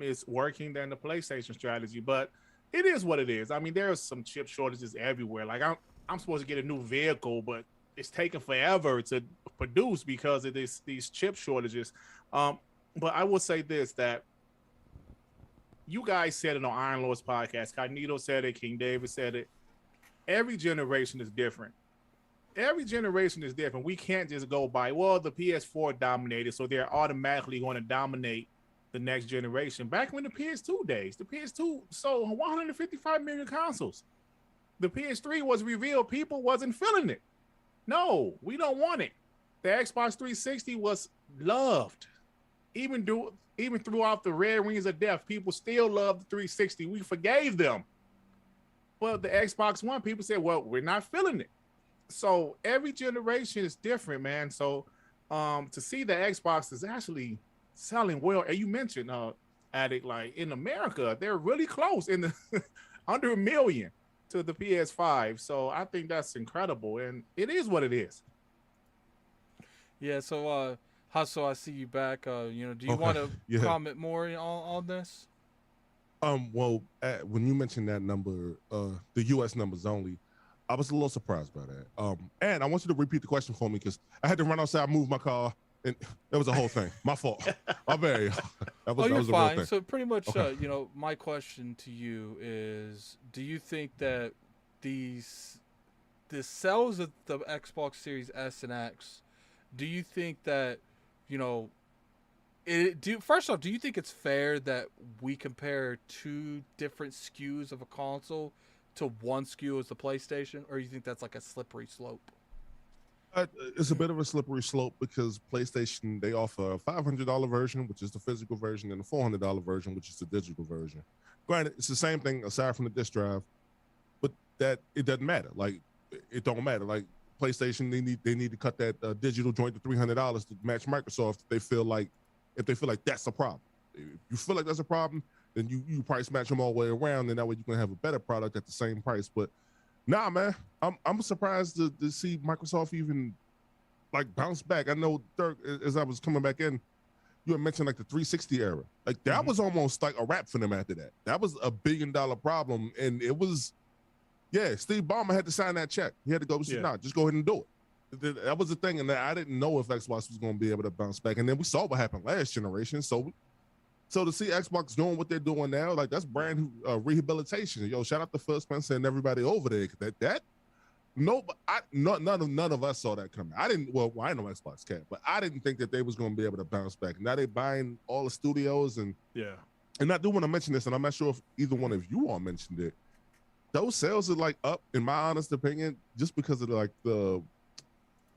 is working than the PlayStation strategy, but it is what it is. I mean, there are some chip shortages everywhere. Like, I'm supposed to get a new vehicle, but it's taking forever to produce because of these chip shortages. But I will say this, that you guys said it on Iron Lord's podcast. Cognito said it. King David said it. Every generation is different. We can't just go by, well, the PS4 dominated, so they're automatically going to dominate the next generation. Back when the PS2 days, the PS2 sold 155 million consoles. The PS3 was revealed. People wasn't feeling it. No, we don't want it. The Xbox 360 was loved. Even throughout the red rings of death, people still loved the 360. We forgave them. Well, the Xbox One, people said, well, we're not feeling it. So every generation is different, man. So to see the Xbox is actually selling well, and you mentioned Addict, like in America, they're really close in the under 1 million to the PS5. So I think that's incredible, and it is what it is. Yeah. So Hustle, I see you back. Do you Okay, want to yeah. comment more on this? Well, when you mentioned that number, the U.S. numbers only, I was a little surprised by that. And I want you to repeat the question for me because I had to run outside, move my car, and it was a whole thing. My fault. I'm very. That You're was a real fine. thing. So pretty much, Okay. my question to you is: do you think that the sales of the Xbox Series S and X, do you think that, first off, do you think it's fair that we compare two different SKUs of a console to one SKU as the PlayStation, or you think that's like a slippery slope? It's a bit of a slippery slope because PlayStation, they offer a $500 version, which is the physical version, and a $400 version, which is the digital version. Granted, it's the same thing aside from the disc drive, but that it doesn't matter. Like, it don't matter. Like, PlayStation, they need to cut that digital joint to $300 to match Microsoft. If they feel like that's a problem. If you feel like that's a problem, then you price match them all the way around, and that way you can have a better product at the same price. But nah, man, I'm surprised to see Microsoft even like bounce back. I know, Dirk, as I was coming back in, you had mentioned like the 360 era. Like that was almost like a wrap for them after that. That was a $1 billion problem, and it was, Steve Ballmer had to sign that check. He had to go, nah, just go ahead and do it. That was the thing, and I didn't know if Xbox was going to be able to bounce back. And then we saw what happened last generation. So to see Xbox doing what they're doing now, like that's brand rehabilitation. Yo, shout out to Phil Spencer and everybody over there. None of us saw that coming. I didn't. Well, I know Xbox can't, but I didn't think that they was going to be able to bounce back. Now they're buying all the studios and I do want to mention this, and I'm not sure if either one of you all mentioned it. Those sales are like up, in my honest opinion, just because of like the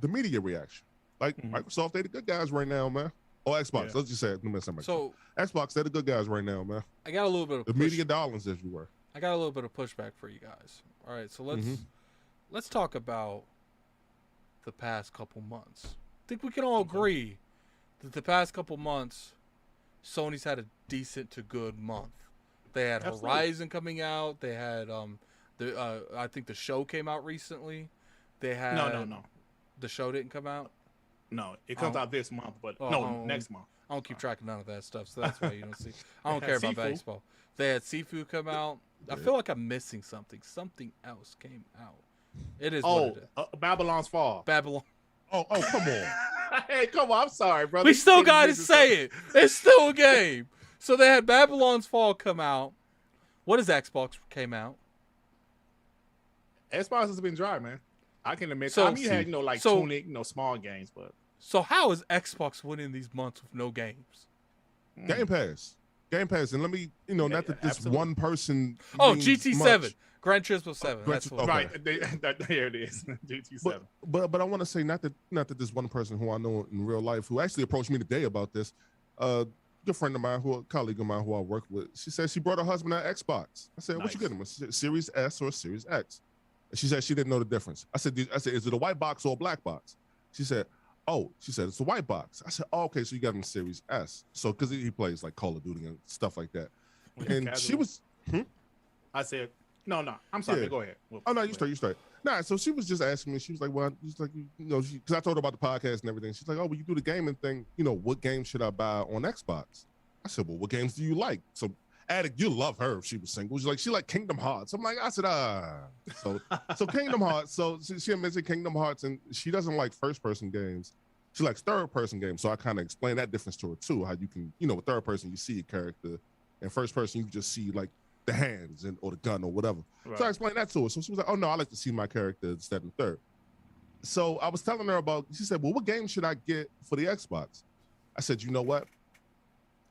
media reaction. Like Microsoft, they the good guys right now, man. Or Xbox, let's just say it. So Xbox, they're the good guys right now, man. I got a little bit of the media darlings, as you were. I got a little bit of pushback for you guys. All right, so let's talk about the past couple months. I think we can all agree that the past couple months, Sony's had a decent to good month. They had Horizon coming out. They had I think the show came out recently. They had no. The show didn't come out. No, it comes out this month, but next month. I don't keep track of none of that stuff, so that's why you don't see. I don't care about baseball. They had Sifu come out. I feel like I'm missing something. Something else came out. It is what it is. Babylon's Fall. Babylon. Oh, come on. Hey, come on. I'm sorry, brother. We still got to say it. It's still a game. So they had Babylon's Fall come out. What is Xbox came out? Xbox has been dry, man. I can admit. So, I mean, you had Tunic, small games, but. So how is Xbox winning these months with no games? Game Pass, and let me, not that this one person. Oh, GT7, Gran Turismo 7. That's okay. Right. There it is, GT7. But I want to say not that this one person who I know in real life who actually approached me today about this. Good friend of mine, a colleague of mine who I work with. She said she brought her husband an Xbox. I said, "What you getting him? A Series S or a Series X?" And she said she didn't know the difference. I said, "Is it a white box or a black box?" She said, it's a white box. I said, okay, so you got him Series S. So, because he plays like Call of Duty and stuff like that. And she was, I said, no, I'm sorry, go ahead. No, you start. Nah, so she was just asking me, she was like, well, just like, because I told her about the podcast and everything. She's like, oh, well, you do the gaming thing, what game should I buy on Xbox? I said, well, what games do you like? So, Addict, you love her if she was single. She like Kingdom Hearts. I'm like, I said, So Kingdom Hearts. So she mentioned Kingdom Hearts, and she doesn't like first-person games. She likes third-person games. So I kind of explained that difference to her too. How you can, with third person you see a character, and first person you just see like the hands or the gun or whatever. Right. So I explained that to her. So she was like, oh no, I like to see my character instead of third. So I was telling her about. She said, well, what game should I get for the Xbox? I said, you know what?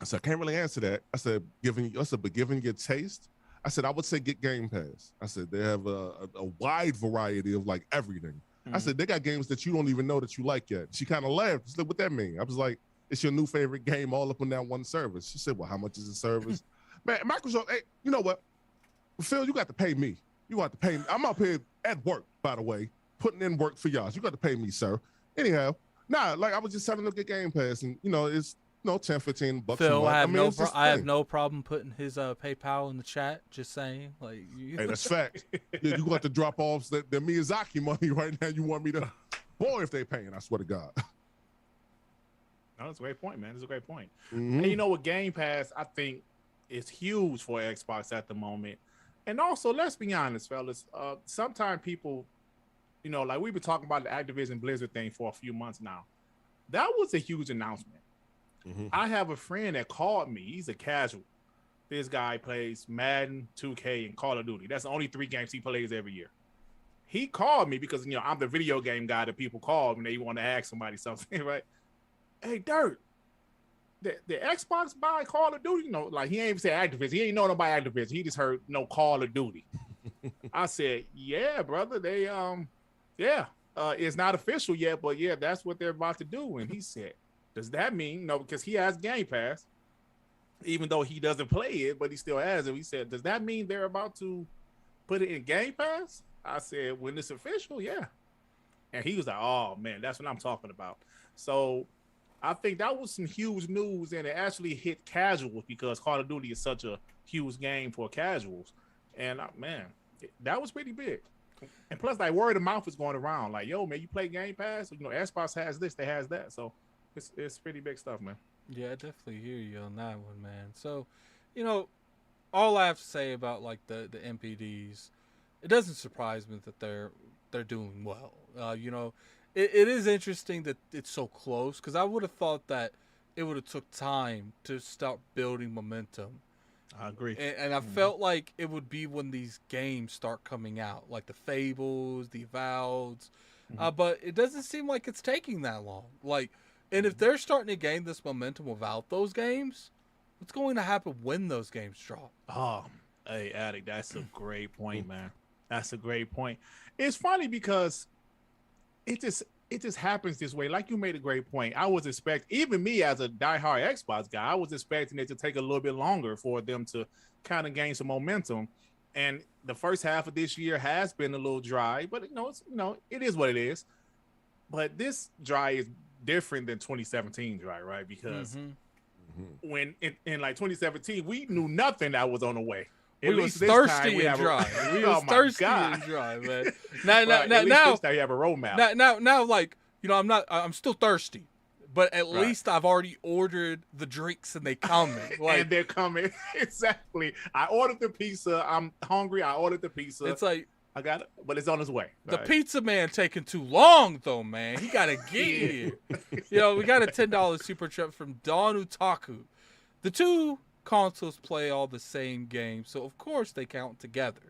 I said, I can't really answer that. I said, given your taste, I said, I would say get Game Pass. I said, they have a wide variety of like everything. I said, they got games that you don't even know that you like yet. She kind of laughed. She's like, what that mean? I was like, it's your new favorite game all up on that one service. She said, well, how much is the service? Man, Microsoft, hey, you know what? Phil, you got to pay me. You got to pay me. I'm up here at work, by the way, putting in work for y'all. So you got to pay me, sir. Anyhow, I was just telling them to get Game Pass, and it's $10, $15 Phil, a month. I have no problem putting his PayPal in the chat. Just saying, hey, that's fact. You got to drop off the Miyazaki money right now. You want me to, boy, if they paying, I swear to God. No, that's a great point, man. That's a great point. Mhm. And you know what, Game Pass, I think, is huge for Xbox at the moment. And also, let's be honest, fellas. Sometimes people, you know, like we've been talking about the Activision Blizzard thing for a few months now. That was a huge announcement. Mhm. I have a friend that called me. He's a casual. This guy plays Madden, 2K, and Call of Duty. That's the only 3 games he plays every year. He called me because, you know, I'm the video game guy that people call when they want to ask somebody something, right? Hey, Dirt, the Xbox buy Call of Duty? You know, like he ain't even say Activision. He ain't know nobody Activision. He just heard no Call of Duty. I said, yeah, brother. They, it's not official yet, but yeah, that's what they're about to do. And he said, does that mean, no, because he has Game Pass, even though he doesn't play it, but he still has it. He said, does that mean they're about to put it in Game Pass? I said, when it's official, yeah. And he was like, oh, man, that's what I'm talking about. So I think that was some huge news, and it actually hit casuals because Call of Duty is such a huge game for casuals. And, man, that was pretty big. And plus, like, word of mouth is going around. Like, yo, man, you play Game Pass? You know, Xbox has this, they has that. So it's pretty big stuff, man. Yeah, I definitely hear you on that one, man. So, you know, all I have to say about like the NPDs, it doesn't surprise me that they're doing well. You know, it is interesting that it's so close because I would have thought that it would have took time to start building momentum. I agree. And I felt like it would be when these games start coming out, like the Fables, the Avoweds. But it doesn't seem like it's taking that long. Like, and if they're starting to gain this momentum without those games, what's going to happen when those games drop? Oh, hey, Addict, that's a great point, man. That's a great point. It's funny because it just happens this way. Like you made a great point. I was expecting, even me as a diehard Xbox guy, I was expecting it to take a little bit longer for them to kind of gain some momentum. And the first half of this year has been a little dry, but it is what it is. But this dry is different than 2017 dry, right? Because when in like 2017, we knew nothing that was on the way. We was thirsty and dry. We was thirsty and dry, man. Now you have a roadmap. Now, like, you know, I'm still thirsty, but at least I've already ordered the drinks and they coming. Like, and they're coming. Exactly. I ordered the pizza. I'm hungry. I ordered the pizza. It's like, I got it, but it's on its way. The pizza man taking too long, though, man. He got to get here. You know, we got a $10 super chat from Don Utaku. The two consoles play all the same games, so of course they count together.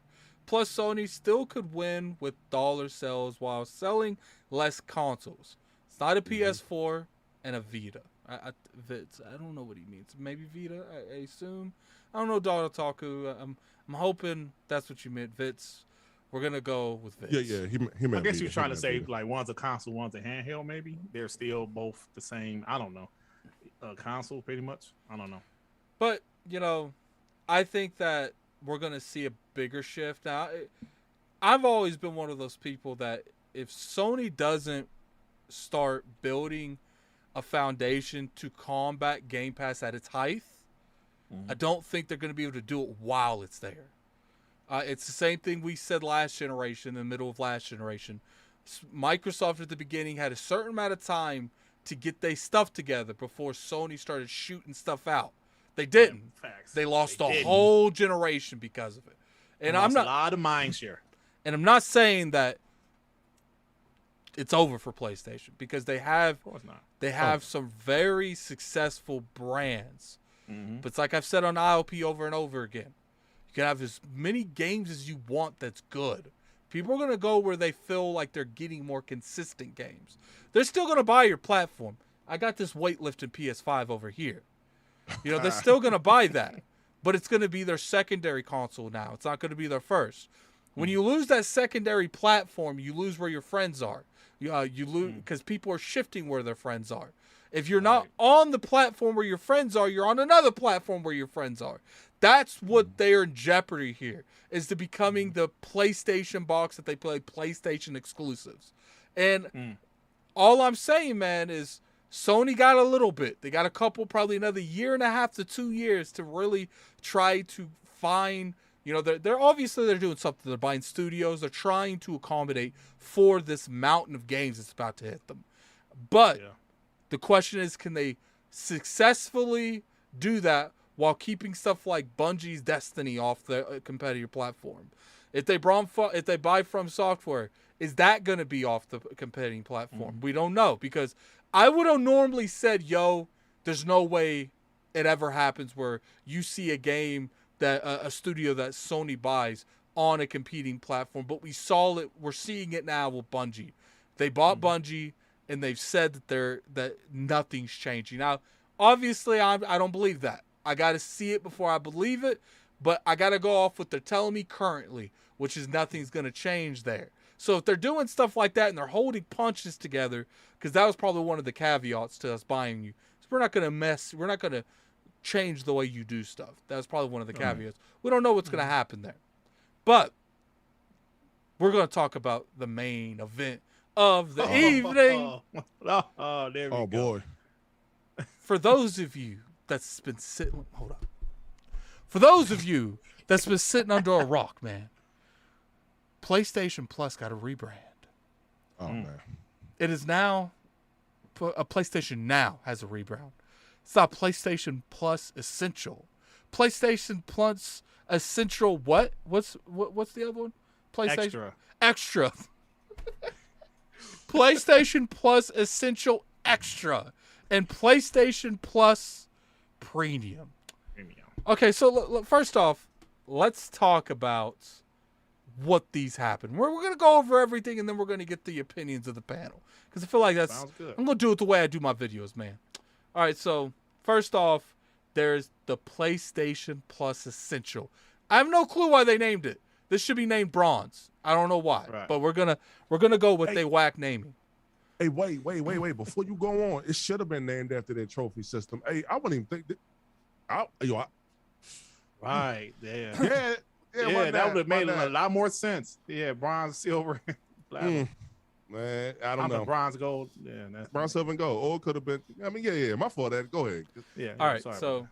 Plus, Sony still could win with dollar sales while selling less consoles. It's not a PS4 and a Vita. I don't know what he means. Maybe Vita, I assume. I don't know, Don Utaku. I'm hoping that's what you meant, Vitz. We're gonna go with Vitz. Yeah. He meant I guess Vita. you're trying to say like one's a console, one's a handheld. Maybe they're still both the same. I don't know. Console, pretty much. I don't know. But, you know, I think that we're going to see a bigger shift. Now, I've always been one of those people that if Sony doesn't start building a foundation to combat Game Pass at its height, I don't think they're going to be able to do it while it's there. It's the same thing we said last generation, in the middle of last generation. Microsoft at the beginning had a certain amount of time to get their stuff together before Sony started shooting stuff out. They didn't. Facts. They lost a whole generation because of it. And I'm not a lot of mind share. And I'm not saying that it's over for PlayStation because they have some very successful brands. But it's like I've said on ILP over and over again. You can have as many games as you want that's good. People are going to go where they feel like they're getting more consistent games. They're still going to buy your platform. I got this weightlifting PS5 over here. You know, they're still going to buy that. But it's going to be their secondary console now. It's not going to be their first. When you lose that secondary platform, you lose where your friends are. You lose because people are shifting where their friends are. If you're not on the platform where your friends are, you're on another platform where your friends are. That's what they're in jeopardy here, is to becoming the PlayStation box that they play PlayStation exclusives. And all I'm saying, man, is Sony got a little bit. They got a couple, probably another 1.5 to 2 years to really try to find, you know, they're obviously they're doing something. They're buying studios. They're trying to accommodate for this mountain of games that's about to hit them. But The question is, can they successfully do that while keeping stuff like Bungie's Destiny off the competitive platform? If they buy From Software, is that going to be off the competing platform? We don't know, because I would have normally said, yo, there's no way it ever happens where you see a game that a studio that Sony buys on a competing platform. But we're seeing it now with Bungie. They bought Bungie, and they've said that nothing's changing. Now, obviously, I don't believe that. I got to see it before I believe it, but I got to go off what they're telling me currently, which is nothing's going to change there. So if they're doing stuff like that and they're holding punches together, because that was probably one of the caveats to us buying you. So we're not going to change the way you do stuff. That was probably one of the caveats. We don't know what's going to happen there. But we're going to talk about the main event of the evening. There we go. Boy. For those of you that's been sitting... Hold up. For those of you that's been sitting under a rock, man, PlayStation Plus got a rebrand. Oh, man. It is now... A PlayStation Now has a rebrand. It's not PlayStation Plus Essential. PlayStation Plus Essential what? What's the other one? PlayStation Extra. PlayStation Plus Essential Extra and PlayStation Plus Premium. Okay, so first off, let's talk about what these happen. We're going to go over everything, and then we're going to get the opinions of the panel, because I feel like Sounds good. I'm going to do it the way I do my videos, man. All right, so first off, there's the PlayStation Plus Essential. I have no clue why they named it. This should be named Bronze. I don't know why, but we're gonna go with they whack naming. Hey, wait. Before you go on, it should have been named after their trophy system. Hey, I wouldn't even think that. Right. Yeah. That would have made a lot more sense. Yeah, bronze, silver, platinum. Man, I don't know. Bronze, gold. Yeah, that's bronze, silver, and gold. Or it could have been. I mean, yeah. My fault. That. Go ahead. Yeah. All right. So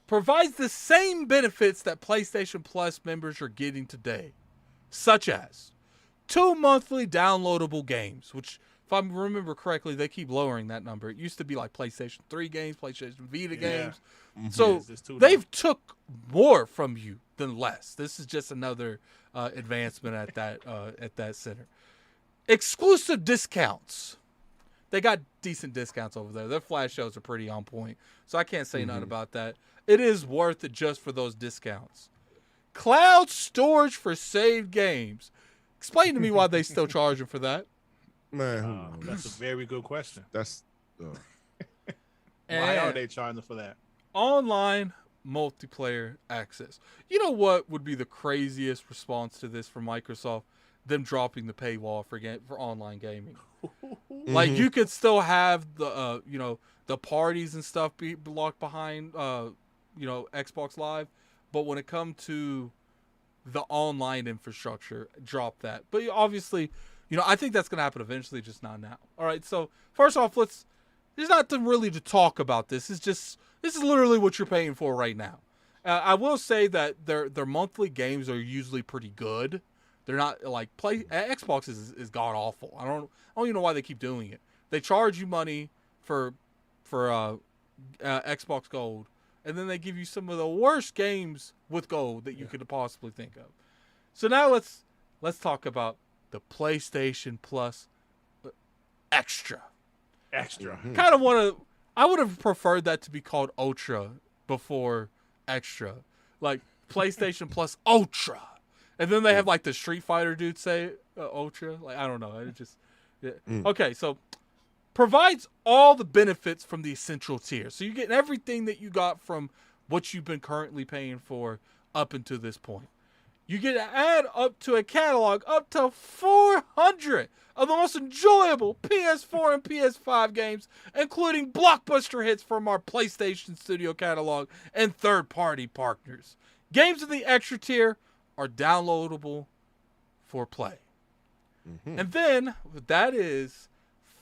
provides the same benefits that PlayStation Plus members are getting today, such as 2 monthly downloadable games, which, if I remember correctly, they keep lowering that number. It used to be like PlayStation 3 games, PlayStation Vita games. Mm-hmm. So they've took more from you than less. This is just another advancement at that center. Exclusive discounts. They got decent discounts over there. Their flash shows are pretty on point, so I can't say nothing about that. It is worth it just for those discounts. Cloud storage for saved games. Explain to me why they still charging for that. Man, that's a very good question. That's why are they charging for that? Online multiplayer access. You know what would be the craziest response to this from Microsoft? Them dropping the paywall for online gaming. Like, you could still have the the parties and stuff be locked behind Xbox Live, but when it comes to the online infrastructure, drop that. But obviously, I think that's going to happen eventually, just not now. All right, so first off, there's not really to talk about this. This is literally what you're paying for right now. I will say that their monthly games are usually pretty good. They're not like Xbox is god awful. I don't even know why they keep doing it. They charge you money for Xbox Gold, and then they give you some of the worst games with Gold that you could possibly think of. So now let's talk about the PlayStation Plus Extra. Kind of I would have preferred that to be called Ultra before Extra, like PlayStation Plus Ultra. And then they have like the Street Fighter dude say Ultra. Like, I don't know. It just Okay, so provides all the benefits from the essential tier. So you're getting everything that you got from what you've been currently paying for up until this point. You get to add up to a catalog up to 400 of the most enjoyable PS4 and PS5 games, including blockbuster hits from our PlayStation Studio catalog and third-party partners. Games in the extra tier are downloadable for play. And then that is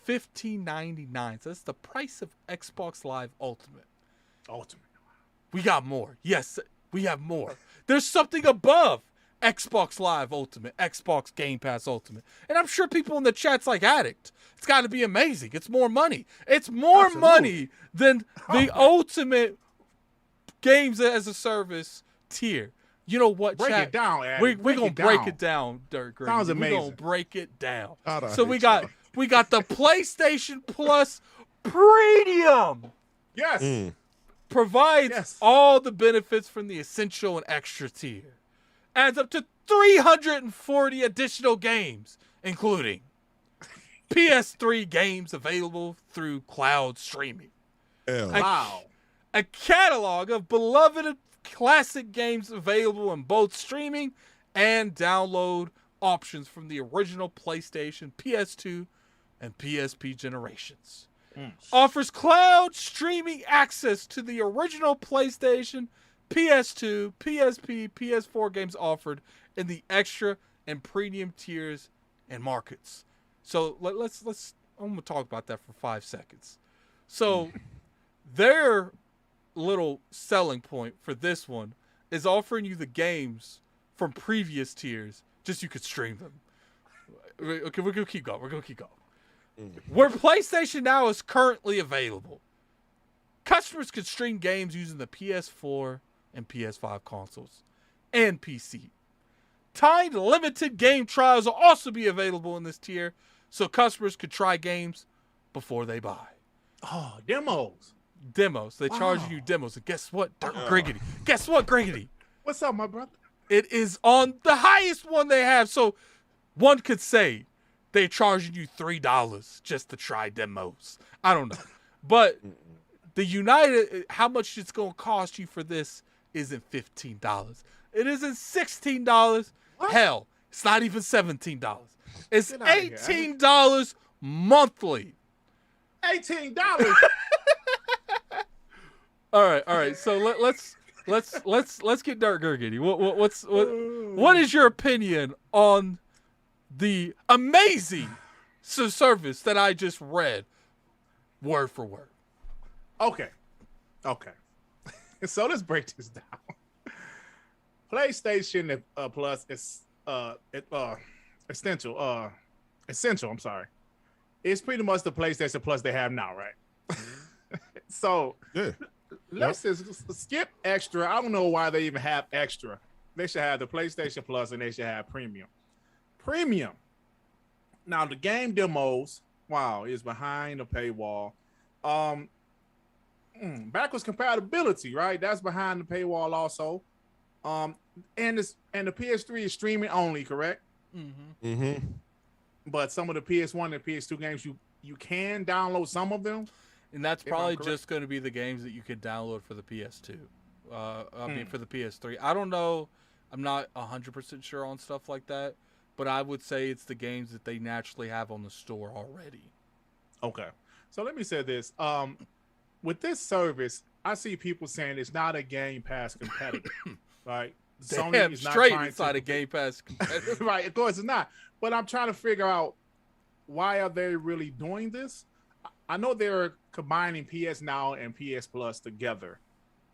$15.99. So that's the price of Xbox Live Ultimate. We got more. Yes, we have more. There's something above Xbox Live Ultimate, Xbox Game Pass Ultimate. And I'm sure people in the chat's like, Addict, it's got to be amazing. It's more money. It's more money than the Ultimate Games as a Service tier. You know what, break chat? it down, Addict. We're going to break it down, Dirk. Sounds amazing. We're going to break it down. So we got the PlayStation Plus Premium. Yes. Provides all the benefits from the Essential and Extra tier. Adds up to 340 additional games, including PS3 games available through cloud streaming. Wow. A catalog of beloved classic games available in both streaming and download options from the original PlayStation, PS2, and PSP generations. Offers cloud streaming access to the original PlayStation, PS2, PSP, PS4 games offered in the extra and premium tiers and markets. So let's I'm gonna talk about that for 5 seconds. So their little selling point for this one is offering you the games from previous tiers, just you could stream them. Okay, we're gonna keep going. Where PlayStation Now is currently available, customers can stream games using the PS4 and PS5 consoles and PC. Timed limited game trials will also be available in this tier, so customers could try games before they buy. Oh, demos. They charge you demos. And guess what, Griggity? Guess what, Griggity? What's up, my brother? It is on the highest one they have. So one could say they're charging you $3 just to try demos. I don't know. But the United, how much it's going to cost you for this isn't $15. It isn't $16. What? Hell, it's not even $17. It's $18 monthly. $18. All right. So let's get Dark Gurgity. What is your opinion on the amazing service that I just read word for word? Okay. So let's break this down. PlayStation Plus is essential. I'm sorry. It's pretty much the PlayStation Plus they have now, right? So let's just skip extra. I don't know why they even have extra. They should have the PlayStation Plus and they should have premium. Now the game demos, is behind the paywall. Backwards compatibility, right? That's behind the paywall also. And the PS3 is streaming only, correct? But some of the PS1 and PS2 games you can download some of them. And that's probably just going to be the games that you could download for the PS2. For the PS3. I don't know. I'm not 100% sure on stuff like that. But I would say it's the games that they naturally have on the store already. Okay. So let me say this. With this service, I see people saying it's not a Game Pass competitor. Right? Sony is not trying inside a Game Pass competitor. Right. Of course it's not. But I'm trying to figure out, why are they really doing this? I know they're combining PS Now and PS Plus together.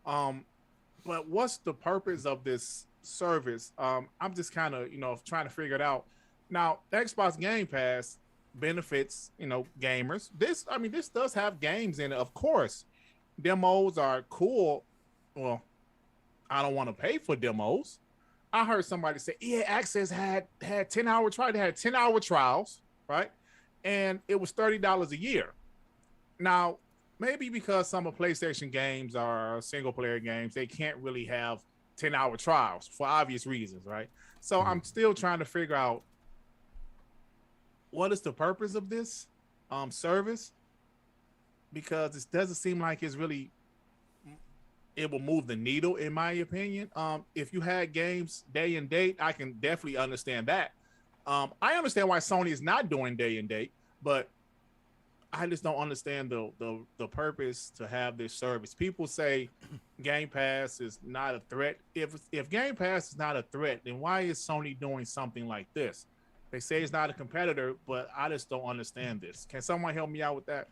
But what's the purpose of this service? I'm just kind of, trying to figure it out. Now, Xbox Game Pass benefits, gamers. This does have games in it, of course. Demos are cool. Well, I don't want to pay for demos. I heard somebody say EA Access had 10-hour trial. They had 10-hour trials, right? And it was $30 a year. Now, maybe because some of PlayStation games are single-player games, they can't really have 10-hour trials for obvious reasons, right? So I'm still trying to figure out, what is the purpose of this service? Because it doesn't seem like it will move the needle, in my opinion. If you had games day and date, I can definitely understand that. I understand why Sony is not doing day and date, but I just don't understand the purpose to have this service. People say Game Pass is not a threat. If Game Pass is not a threat, then why is Sony doing something like this? They say it's not a competitor, but I just don't understand this. Can someone help me out with that?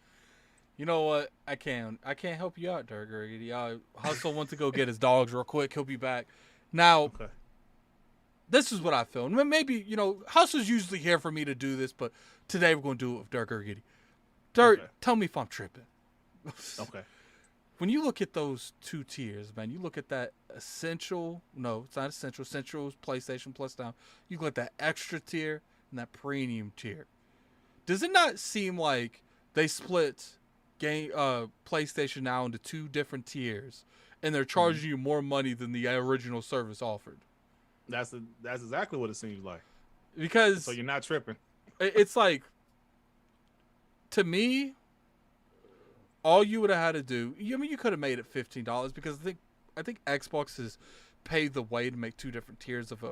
You know what? I can't help you out, Durgurity. Hustle wants to go get his dogs real quick. He'll be back. Now, this is what I feel. And maybe, Hustle's usually here for me to do this, but today we're going to do it with Dirt Gurgity. Dirt, tell me if I'm tripping. Okay. When you look at those two tiers, man, you look at that essential. No, it's not essential. Essential is PlayStation Plus now. You look at that extra tier and that premium tier. Does it not seem like they split PlayStation now into two different tiers, and they're charging you more money than the original service offered? That's exactly what it seems like. Because so you're not tripping. It's like, to me, all you would have had to do. You could have made it $15 because I think Xbox has paved the way to make two different tiers of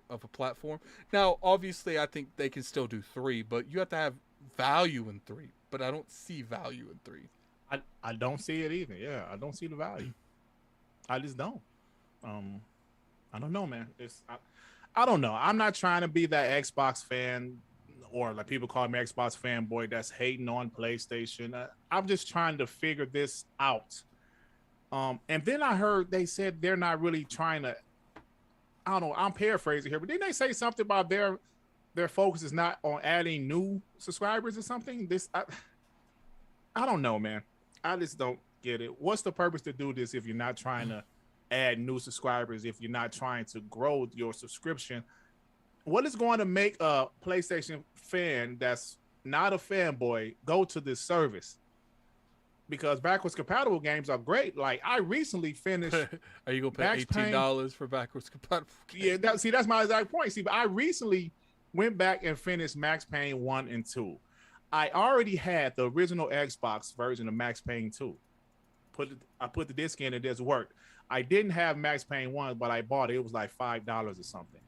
a platform. Now, obviously, I think they can still do 3, but you have to have value in 3. But I don't see value in 3. I don't see it either. Yeah, I don't see the value. I just don't. I don't know, man. I don't know. I'm not trying to be that Xbox fan, or like people call me Xbox fanboy that's hating on PlayStation. I'm just trying to figure this out. And then I heard they said they're not really trying to. I don't know. I'm paraphrasing here, but didn't they say something about their focus is not on adding new subscribers or something? I don't know, man. I just don't get it. What's the purpose to do this if you're not trying to add new subscribers, if you're not trying to grow your subscription? What is going to make a PlayStation fan that's not a fanboy go to this service? Because backwards compatible games are great. Like, I recently finished. Are you gonna pay $18 for backwards compatible games? Yeah, that's my exact point. See, but I recently went back and finished Max Payne 1 and 2. I already had the original Xbox version of Max Payne 2. I put the disc in, it just worked. I didn't have Max Payne 1, but I bought it. It was like $5 or something.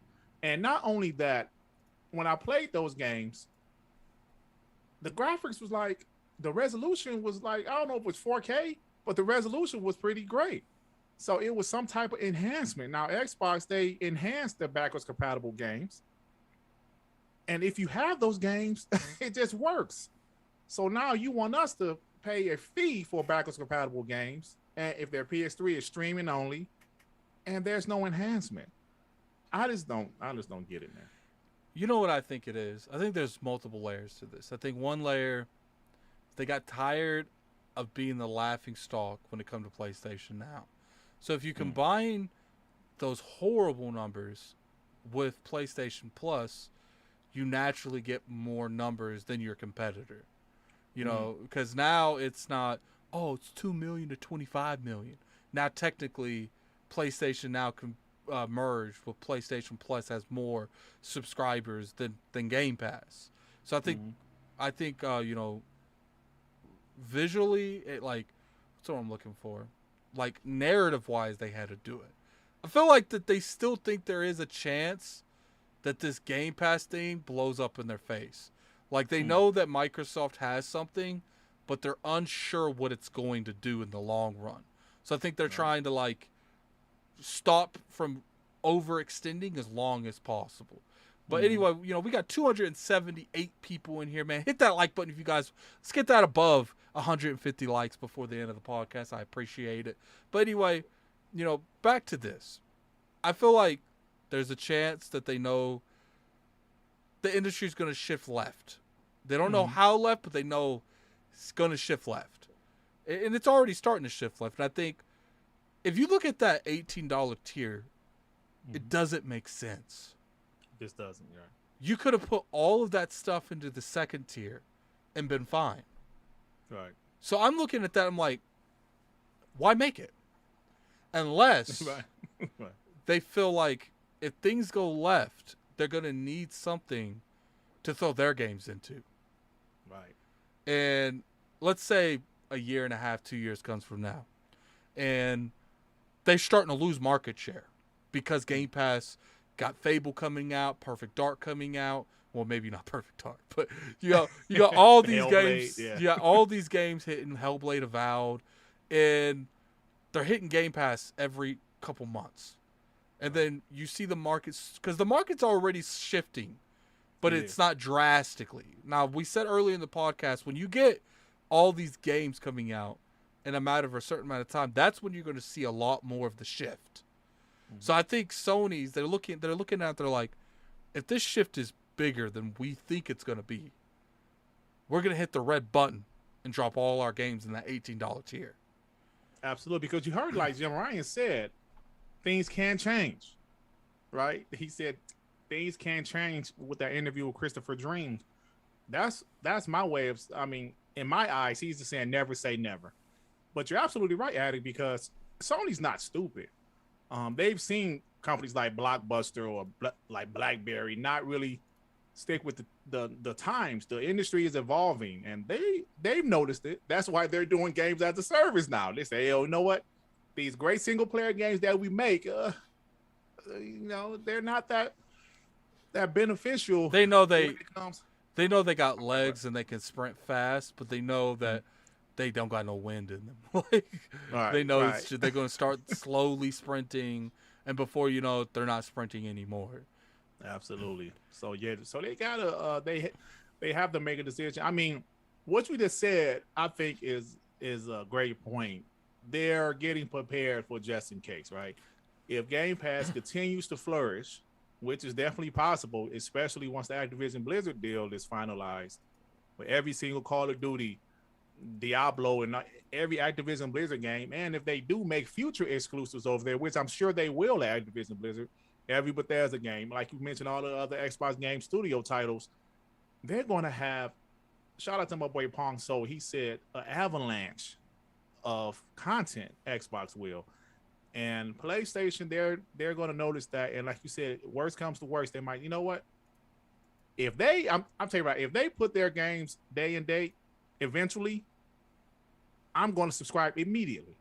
And not only that, when I played those games, the graphics was like, the resolution was like, I don't know if it was 4K, but the resolution was pretty great. So it was some type of enhancement. Now, Xbox, they enhanced their backwards compatible games. And if you have those games, it just works. So now you want us to pay a fee for backwards compatible games, and if their PS3 is streaming only, and there's no enhancement. I just don't get it, man. You know what I think it is? I think there's multiple layers to this. I think one layer, they got tired of being the laughing stock when it comes to PlayStation now. So if you combine those horrible numbers with PlayStation Plus, you naturally get more numbers than your competitor. Because now it's not, it's 2 million to 25 million. Now, technically, PlayStation now can merge with PlayStation Plus, has more subscribers than Game Pass. So I think visually, it that's what I'm looking for. Like, narrative-wise, they had to do it. I feel like that they still think there is a chance that this Game Pass thing blows up in their face. Like, they know that Microsoft has something, but they're unsure what it's going to do in the long run. So I think they're trying to, stop from overextending as long as possible. But anyway, we got 278 people in here, man. Hit that like button if you guys. Let's get that above 150 likes before the end of the podcast. I appreciate it. But anyway, back to this. I feel like there's a chance that they know the industry's going to shift left. They don't know how left, but they know it's going to shift left. And it's already starting to shift left. And I think if you look at that $18 tier, it doesn't make sense. This doesn't, yeah. You could have put all of that stuff into the second tier and been fine. Right. So I'm looking at that, I'm like, why make it? Unless they feel like if things go left, they're going to need something to throw their games into. Right. And let's say a year and a half, 2 years comes from now, and they're starting to lose market share because Game Pass got Fable coming out, Perfect Dark coming out. Well, maybe not Perfect Dark, but you got all these games. Yeah. You got all these games hitting, Hellblade Avowed, and they're hitting Game Pass every couple months. And then you see the markets, because the market's already shifting, but it's not drastically. Now, we said earlier in the podcast, when you get all these games coming out in a matter of a certain amount of time, that's when you're going to see a lot more of the shift. So I think Sony's they're looking at, they're like, if this shift is bigger than we think it's gonna be, we're gonna hit the red button and drop all our games in that $18 tier. Absolutely, because you heard, like Jim Ryan said, things can change, right? He said things can change with that interview with Christopher Dream. That's my way of, I mean, in my eyes, he's just saying never say never. But you're absolutely right, Addict, because Sony's not stupid. They've seen companies like Blockbuster or like BlackBerry not really stick with the times. The industry is evolving, and they've noticed it. That's why they're doing games as a service now. They say, oh, you know what? These great single player games that we make, they're not that beneficial. They know they got legs and they can sprint fast, but they know that they don't got no wind in them. They know they're going to start slowly sprinting, and before you know it, they're not sprinting anymore. Absolutely. So so they gotta they have to make a decision. I mean, what you just said, I think is a great point. They're getting prepared for just in case, right? If Game Pass continues to flourish, which is definitely possible, especially once the Activision Blizzard deal is finalized, with every single Call of Duty, Diablo, and every Activision Blizzard game, and if they do make future exclusives over there, which I'm sure they will at Activision Blizzard, every Bethesda game, like you mentioned, all the other Xbox Game Studio titles, they're going to have, shout out to my boy Pong Soul, he said, an avalanche of content, Xbox will. And PlayStation, they're going to notice that, and like you said, worst comes to worst, they might, you know what? If they, I'm telling you right, if they put their games day and date, eventually, I'm going to subscribe immediately.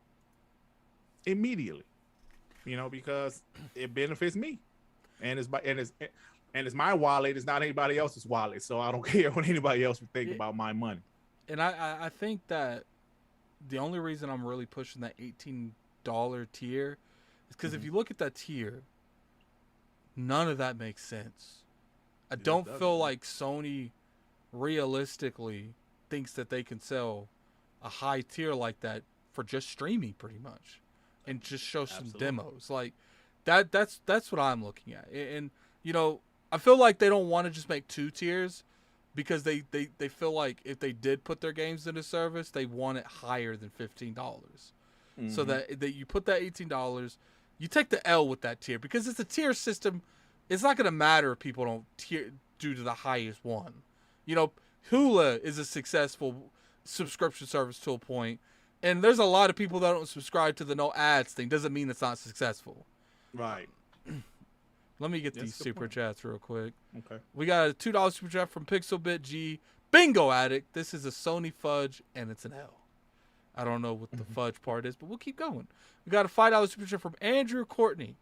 Because it benefits me, and it's my wallet. It's not anybody else's wallet, so I don't care what anybody else would think about my money. And I think that the only reason I'm really pushing that $18 tier is because if you look at that tier, none of that makes sense. I don't feel like Sony realistically thinks that they can sell a high tier like that for just streaming, pretty much, and just show some demos like that. That's what I'm looking at. And I feel like they don't want to just make two tiers because they feel like if they did put their games in a service, they want it higher than $15. So that you put that $18, you take the L with that tier, because it's a tier system. It's not going to matter if people don't do to the highest one. Hula is a successful subscription service to a point, and there's a lot of people that don't subscribe to the no ads thing. Doesn't mean it's not successful. Right. Let me get these super chats real quick. Okay. We got a $2 super chat from Pixelbit G. Bingo Addict. This is a Sony fudge, and it's an L. I don't know what the fudge part is, but we'll keep going. We got a $5 super chat from Andrew Courtney.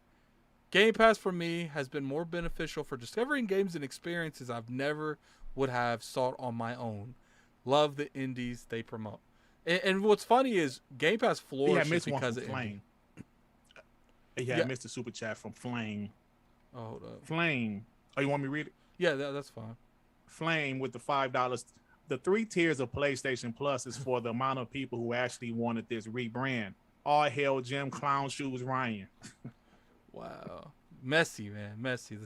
Game Pass for me has been more beneficial for discovering games and experiences I've never would have sought on my own. Love the indies they promote. And what's funny is Game Pass flourishes because of Flame. I missed the super chat from Flame. Oh, hold up. Flame. Oh, you want me to read it? Yeah, that's fine. Flame with the $5. The 3 tiers of PlayStation Plus is for the amount of people who actually wanted this rebrand. All hail Jim Clown Shoes Ryan. Wow. Messy, man. Messy.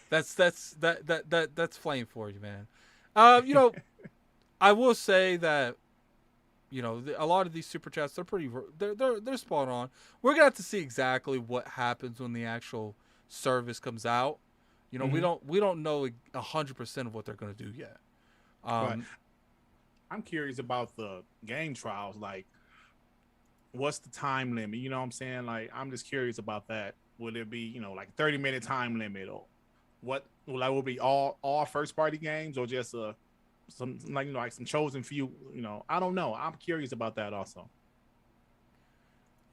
That's Flame for you, man. I will say that a lot of these super chats, they're spot on. We're gonna have to see exactly what happens when the actual service comes out. We don't know 100% of what they're gonna do yet. Right. I'm curious about the game trials. Like, what's the time limit? You know what I'm saying? Like, I'm just curious about that. Would it be like 30-minute time limit, or what? Will be all first party games, or just some like some chosen few? I don't know. I'm curious about that also.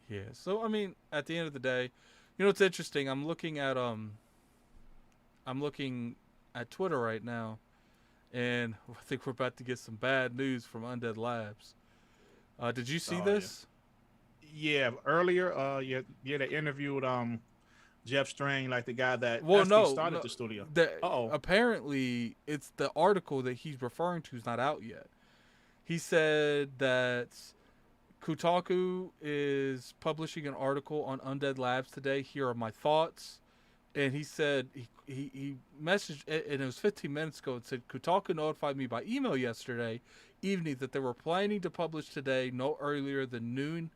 Yeah. So I mean, at the end of the day, it's interesting. I'm looking at Twitter right now, and I think we're about to get some bad news from Undead Labs. Did you see this? Yeah. Earlier, they interviewed Jeff Strang, like the guy that started the studio. Apparently, it's the article that he's referring to is not out yet. He said that Kotaku is publishing an article on Undead Labs today. Here are my thoughts. And he said, he messaged, and it was 15 minutes ago, it said, Kotaku notified me by email yesterday evening that they were planning to publish today no earlier than noon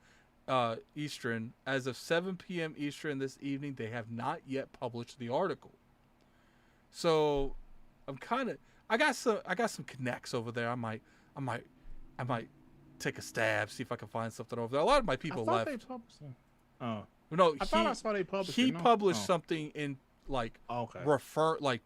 Eastern. As of 7 p.m. Eastern this evening, they have not yet published the article. So I'm I got some connects over there. I might take a stab, see if I can find something over there. A lot of my people left. They published it. Oh. No, I thought I saw they published he it. No? published something in okay.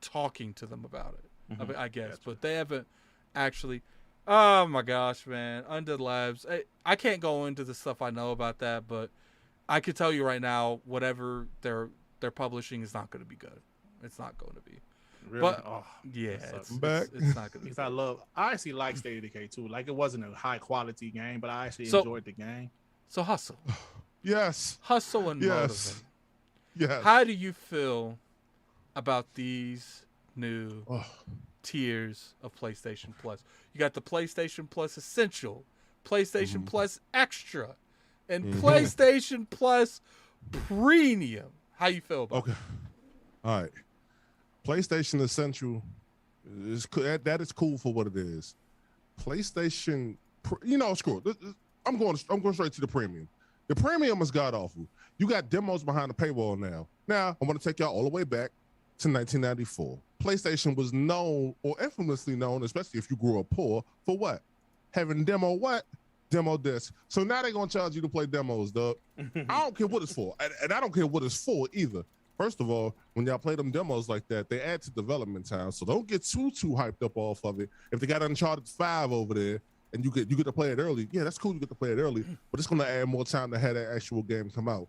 talking to them about it. Mm-hmm. I guess, Gotcha. but they haven't actually. Oh my gosh, man! Undead Labs. I can't go into the stuff I know about that, but I can tell you right now, whatever they're publishing is not going to be good. It's not going to be. Really? But oh, yeah, it's not going to be. Because I actually like State of Decay too. Like it wasn't a high quality game, but I actually enjoyed the game. So hustle. Yes. Hustle and motivate. Yes. How do you feel about these new tiers of PlayStation Plus? You got the PlayStation Plus Essential, PlayStation Plus Extra, and PlayStation Plus Premium. How you feel about it? All right. PlayStation Essential is that is cool for what it is. PlayStation, screw it. I'm going straight to the premium. The premium is god awful. You got demos behind the paywall now. Now I want to take y'all all the way back to 1994. PlayStation was known, or infamously known, especially if you grew up poor, for what? Having demo disc. So now they're gonna charge you to play demos, dog. I don't care what it's for, and I don't care what it's for either. First of all, when y'all play them demos like that, they add to development time. So don't get too hyped up off of it. If they got Uncharted 5 over there and you get to play it early, yeah, that's cool. You get to play it early, but it's gonna add more time to have that actual game come out.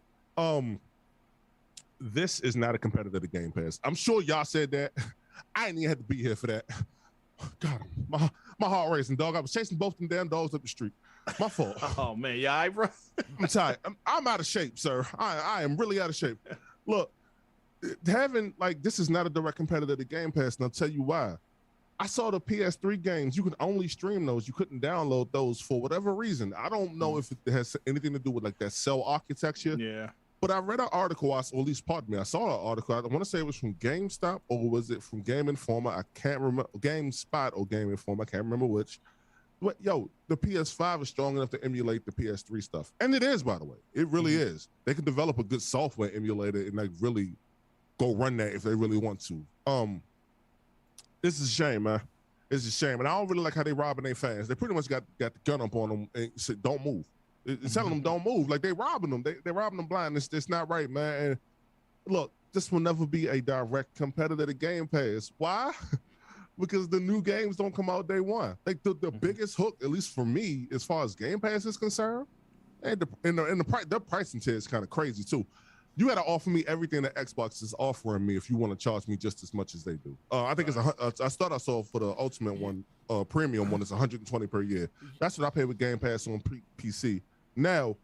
This is not a competitor to Game Pass. I'm sure y'all said that. I didn't even have to be here for that. God, my heart racing, dog. I was chasing both them damn dogs up the street. My fault. Oh man, yeah, all right, bro. I'm tired. I'm out of shape, sir. I am really out of shape. Look, having this is not a direct competitor to Game Pass, and I'll tell you why. I saw the PS3 games. You could only stream those. You couldn't download those for whatever reason. I don't know if it has anything to do with that cell architecture. Yeah. But I read an article, or at least pardon me, I saw an article. I want to say it was from GameStop or was it from Game Informer? I can't remember. GameSpot or Game Informer. I can't remember which. But the PS5 is strong enough to emulate the PS3 stuff. And it is, by the way. It really is. They can develop a good software emulator and really go run that if they really want to. This is a shame, man. It's a shame. And I don't really like how they robbing their fans. They pretty much got the gun up on them and said, don't move. It's telling them don't move. Like they robbing them. They're robbing them blind. It's not right, man. And look, this will never be a direct competitor to Game Pass. Why? Because the new games don't come out day one. Like the biggest hook, at least for me, as far as Game Pass is concerned, and the pricing tier is kind of crazy too. You got to offer me everything that Xbox is offering me if you want to charge me just as much as they do. I think I saw for the Ultimate one, premium one, it's $120 per year. That's what I pay with Game Pass on PC. Now,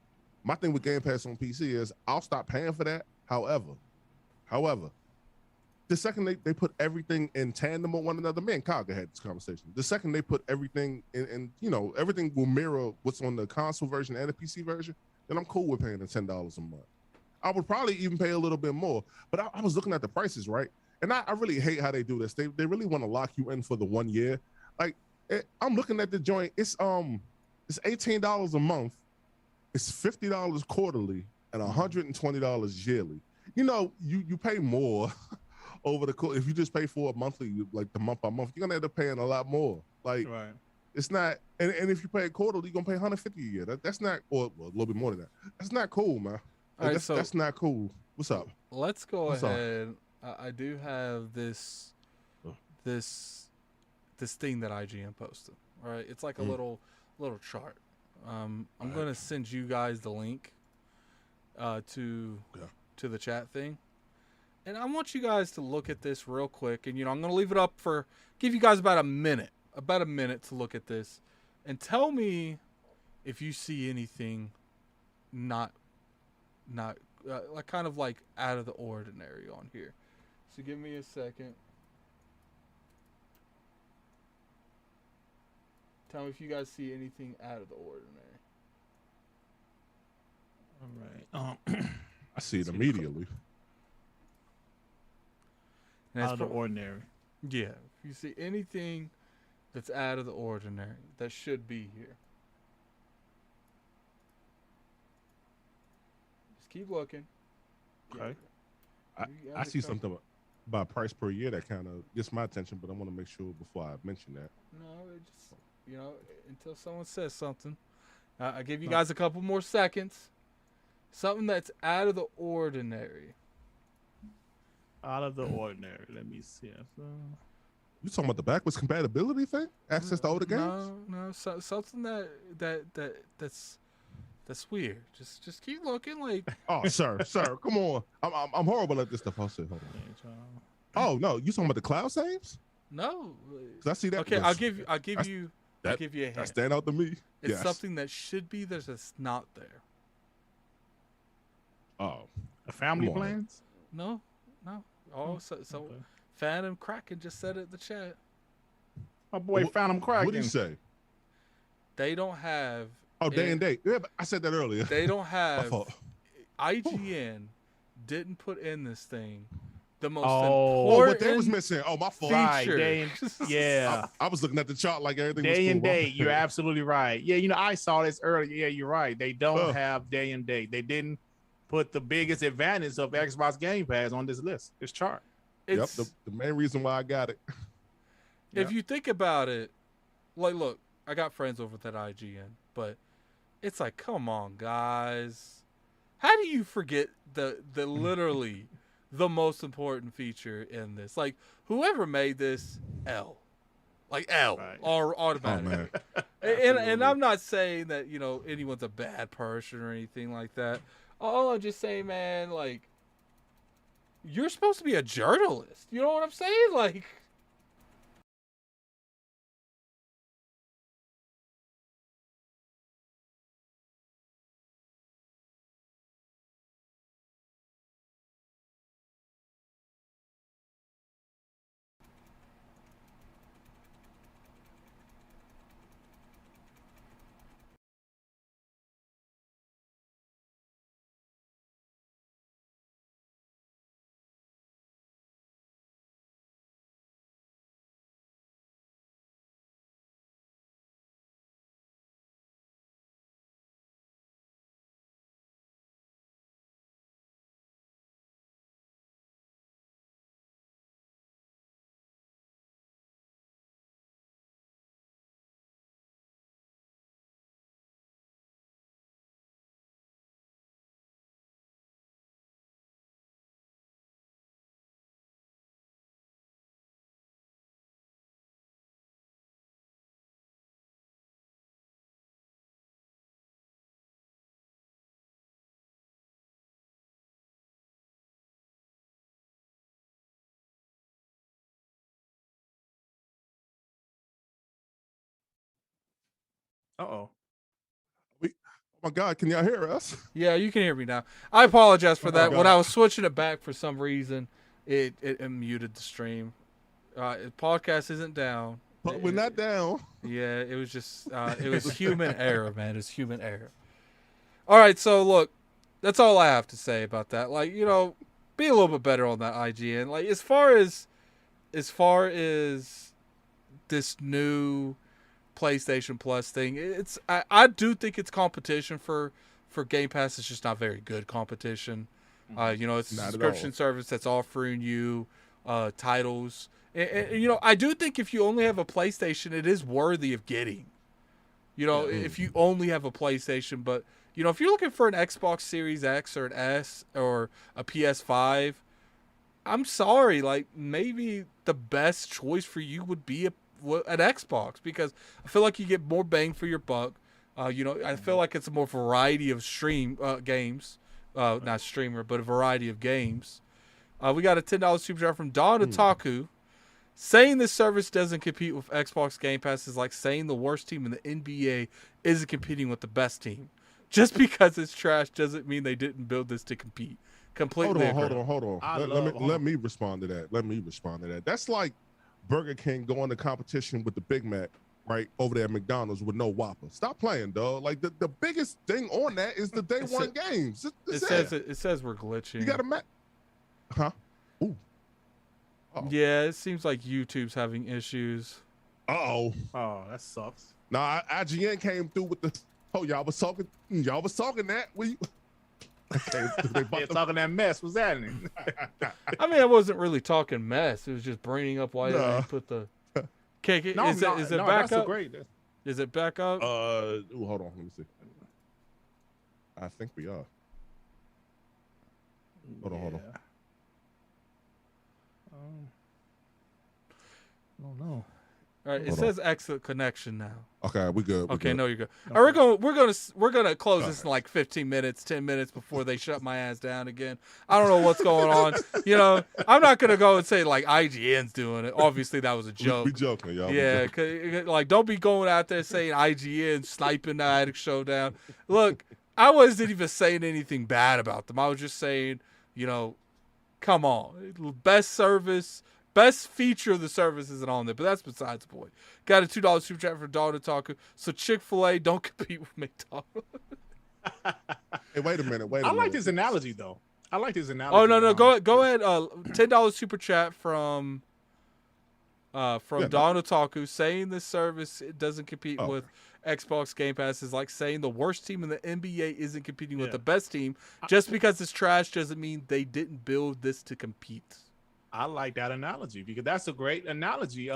my thing with Game Pass on PC is I'll stop paying for that. However, the second they put everything in tandem with one another, me and Kaga had this conversation. The second they put everything in everything will mirror what's on the console version and the PC version, then I'm cool with paying the $10 a month. I would probably even pay a little bit more, but I was looking at the prices, right? And I really hate how they do this. They really want to lock you in for the 1 year. I'm looking at the joint. It's $18 a month. It's $50 quarterly and $120 yearly. You pay more over the course. If you just pay for it monthly, like the month by month, you're gonna end up paying a lot more. Right. It's not, and if you pay it quarterly, you're gonna pay $150 a year. That's not, or a little bit more than that. That's not cool, man. That's not cool. What's up? Let's go ahead. I do have this thing that IGN posted. All right, it's like a little chart. I'm gonna send you guys the link to the chat thing, and I want you guys to look at this real quick. And I'm gonna leave it up give you guys about a minute to look at this, and tell me if you see anything not like kind of like out of the ordinary on here. So give me a second. Tell me if you guys see anything out of the ordinary. All right. I see it immediately. Out of the ordinary. Yeah. If you see anything that's out of the ordinary, that should be here. Just keep looking. Okay. I see something about price per year that kind of gets my attention, but I want to make sure before I mention that. No, it just, until someone says something. I give you guys a couple more seconds. Something that's out of the ordinary. Out of the ordinary. Let me see. You talking about the backwards compatibility thing? Access to older games? No, something that's weird. Just keep looking. Like, oh, sir, come on. I'm horrible at this stuff. Hold on. Oh no, you talking about the cloud saves? No, 'cause I see that. Okay, I'll give you a hint. That stand out to me. It's something that should be there that's not there. Oh, a family plans? No. Oh, so okay. Phantom Kraken just said it in the chat. My boy Phantom Kraken. What did he say? They don't have. Oh, day and date. Yeah, but I said that earlier. They don't have. IGN didn't put in this thing the most important. What they was missing? Oh, my fault. Right, yeah. I was looking at the chart like everything was day cool. and date. You're absolutely right. Yeah, I saw this earlier. Yeah, you're right. They don't have day and date. They didn't put the biggest advantage of Xbox Game Pass on this list. This chart. Yep, the main reason why I got it. If you think about it, like, look, I got friends over at IGN, but it's like, come on, guys. How do you forget the literally the most important feature in this? Like, whoever made this, L. Like, L. Right. Or automatic. Oh, and I'm not saying that, anyone's a bad person or anything like that. All I'm just saying, man, like, you're supposed to be a journalist. You know what I'm saying? Like, Uh-oh. Oh my God, can y'all hear us? Yeah, you can hear me now. I apologize for that. When I was switching it back for some reason, it muted the stream. Podcast isn't down. But we're not down. Yeah, it was just it was human error, man. It was human error. All right, so look, that's all I have to say about that. Like, be a little bit better on that IGN. Like, as far as this new PlayStation Plus thing, I do think it's competition for Game Pass. It's just not very good competition. It's a subscription service that's offering you titles. And I do think if you only have a PlayStation, it is worthy of getting. If you only have a PlayStation, but if you're looking for an Xbox Series X or an S or a PS5, I'm sorry, like, maybe the best choice for you would be an Xbox, because I feel like you get more bang for your buck. I feel like it's a more variety of games, not streamer, but a variety of games. We got a $10 super chat from Don Otaku. Saying this service doesn't compete with Xbox Game Pass is like saying the worst team in the NBA isn't competing with the best team. Just because it's trash doesn't mean they didn't build this to compete. Completely. Hold on. Let me respond to that. That's like Burger King going to competition with the Big Mac right over there at McDonald's with no Whopper. Stop playing, dog. Like the biggest thing on that is the day one games. It says we're glitching. You got to huh? Ooh. Uh-oh. Yeah, it seems like YouTube's having issues. Oh, that sucks. Nah, IGN came through with the. Oh, y'all was talking that. They're talking that mess. What's happening? I mean, I wasn't really talking mess. It was just bringing up why they put the. Is it back up? Is it back up? Hold on. Let me see. I think we are. Hold on. I don't know. All right, it says exit connection now. Okay, we good. Okay, no, you're good. Okay. All right, we're gonna close this in like 15 minutes, 10 minutes before they shut my ass down again. I don't know what's going on. You know, I'm not gonna go and say like IGN's doing it. Obviously, that was a joke. We joking, y'all. Yeah, like don't be going out there saying IGN sniping the Addict Show down. Look, I wasn't even saying anything bad about them. I was just saying, you know, come on, best service. Best feature of the service isn't on there, but that's besides the point. Got a $2 super chat for Dog Taco. So Chick-fil-A don't compete with McDonald's. Hey, wait a minute. I like this analogy though. Oh no, go ahead. $10 super chat from Don Otaku saying this service doesn't compete with Xbox Game Pass is like saying the worst team in the NBA isn't competing with the best team. Just because it's trash doesn't mean they didn't build this to compete. I like that analogy because that's a great analogy.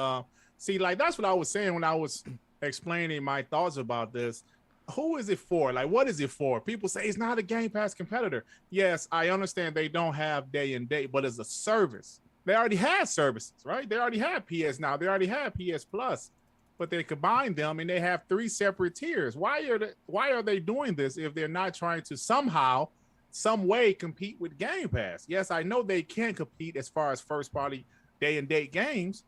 See, like that's what I was saying when I was explaining my thoughts about this. Who is it for? Like, what is it for? People say it's not a Game Pass competitor. Yes, I understand they don't have day and date, but it's a service. They already had services, right? They already have PS Now. They already have PS Plus, but they combine them and they have 3 separate tiers. Why are they doing this if they're not trying to somehow, some way compete with Game Pass? Yes, I know they can compete as far as first party day and date games,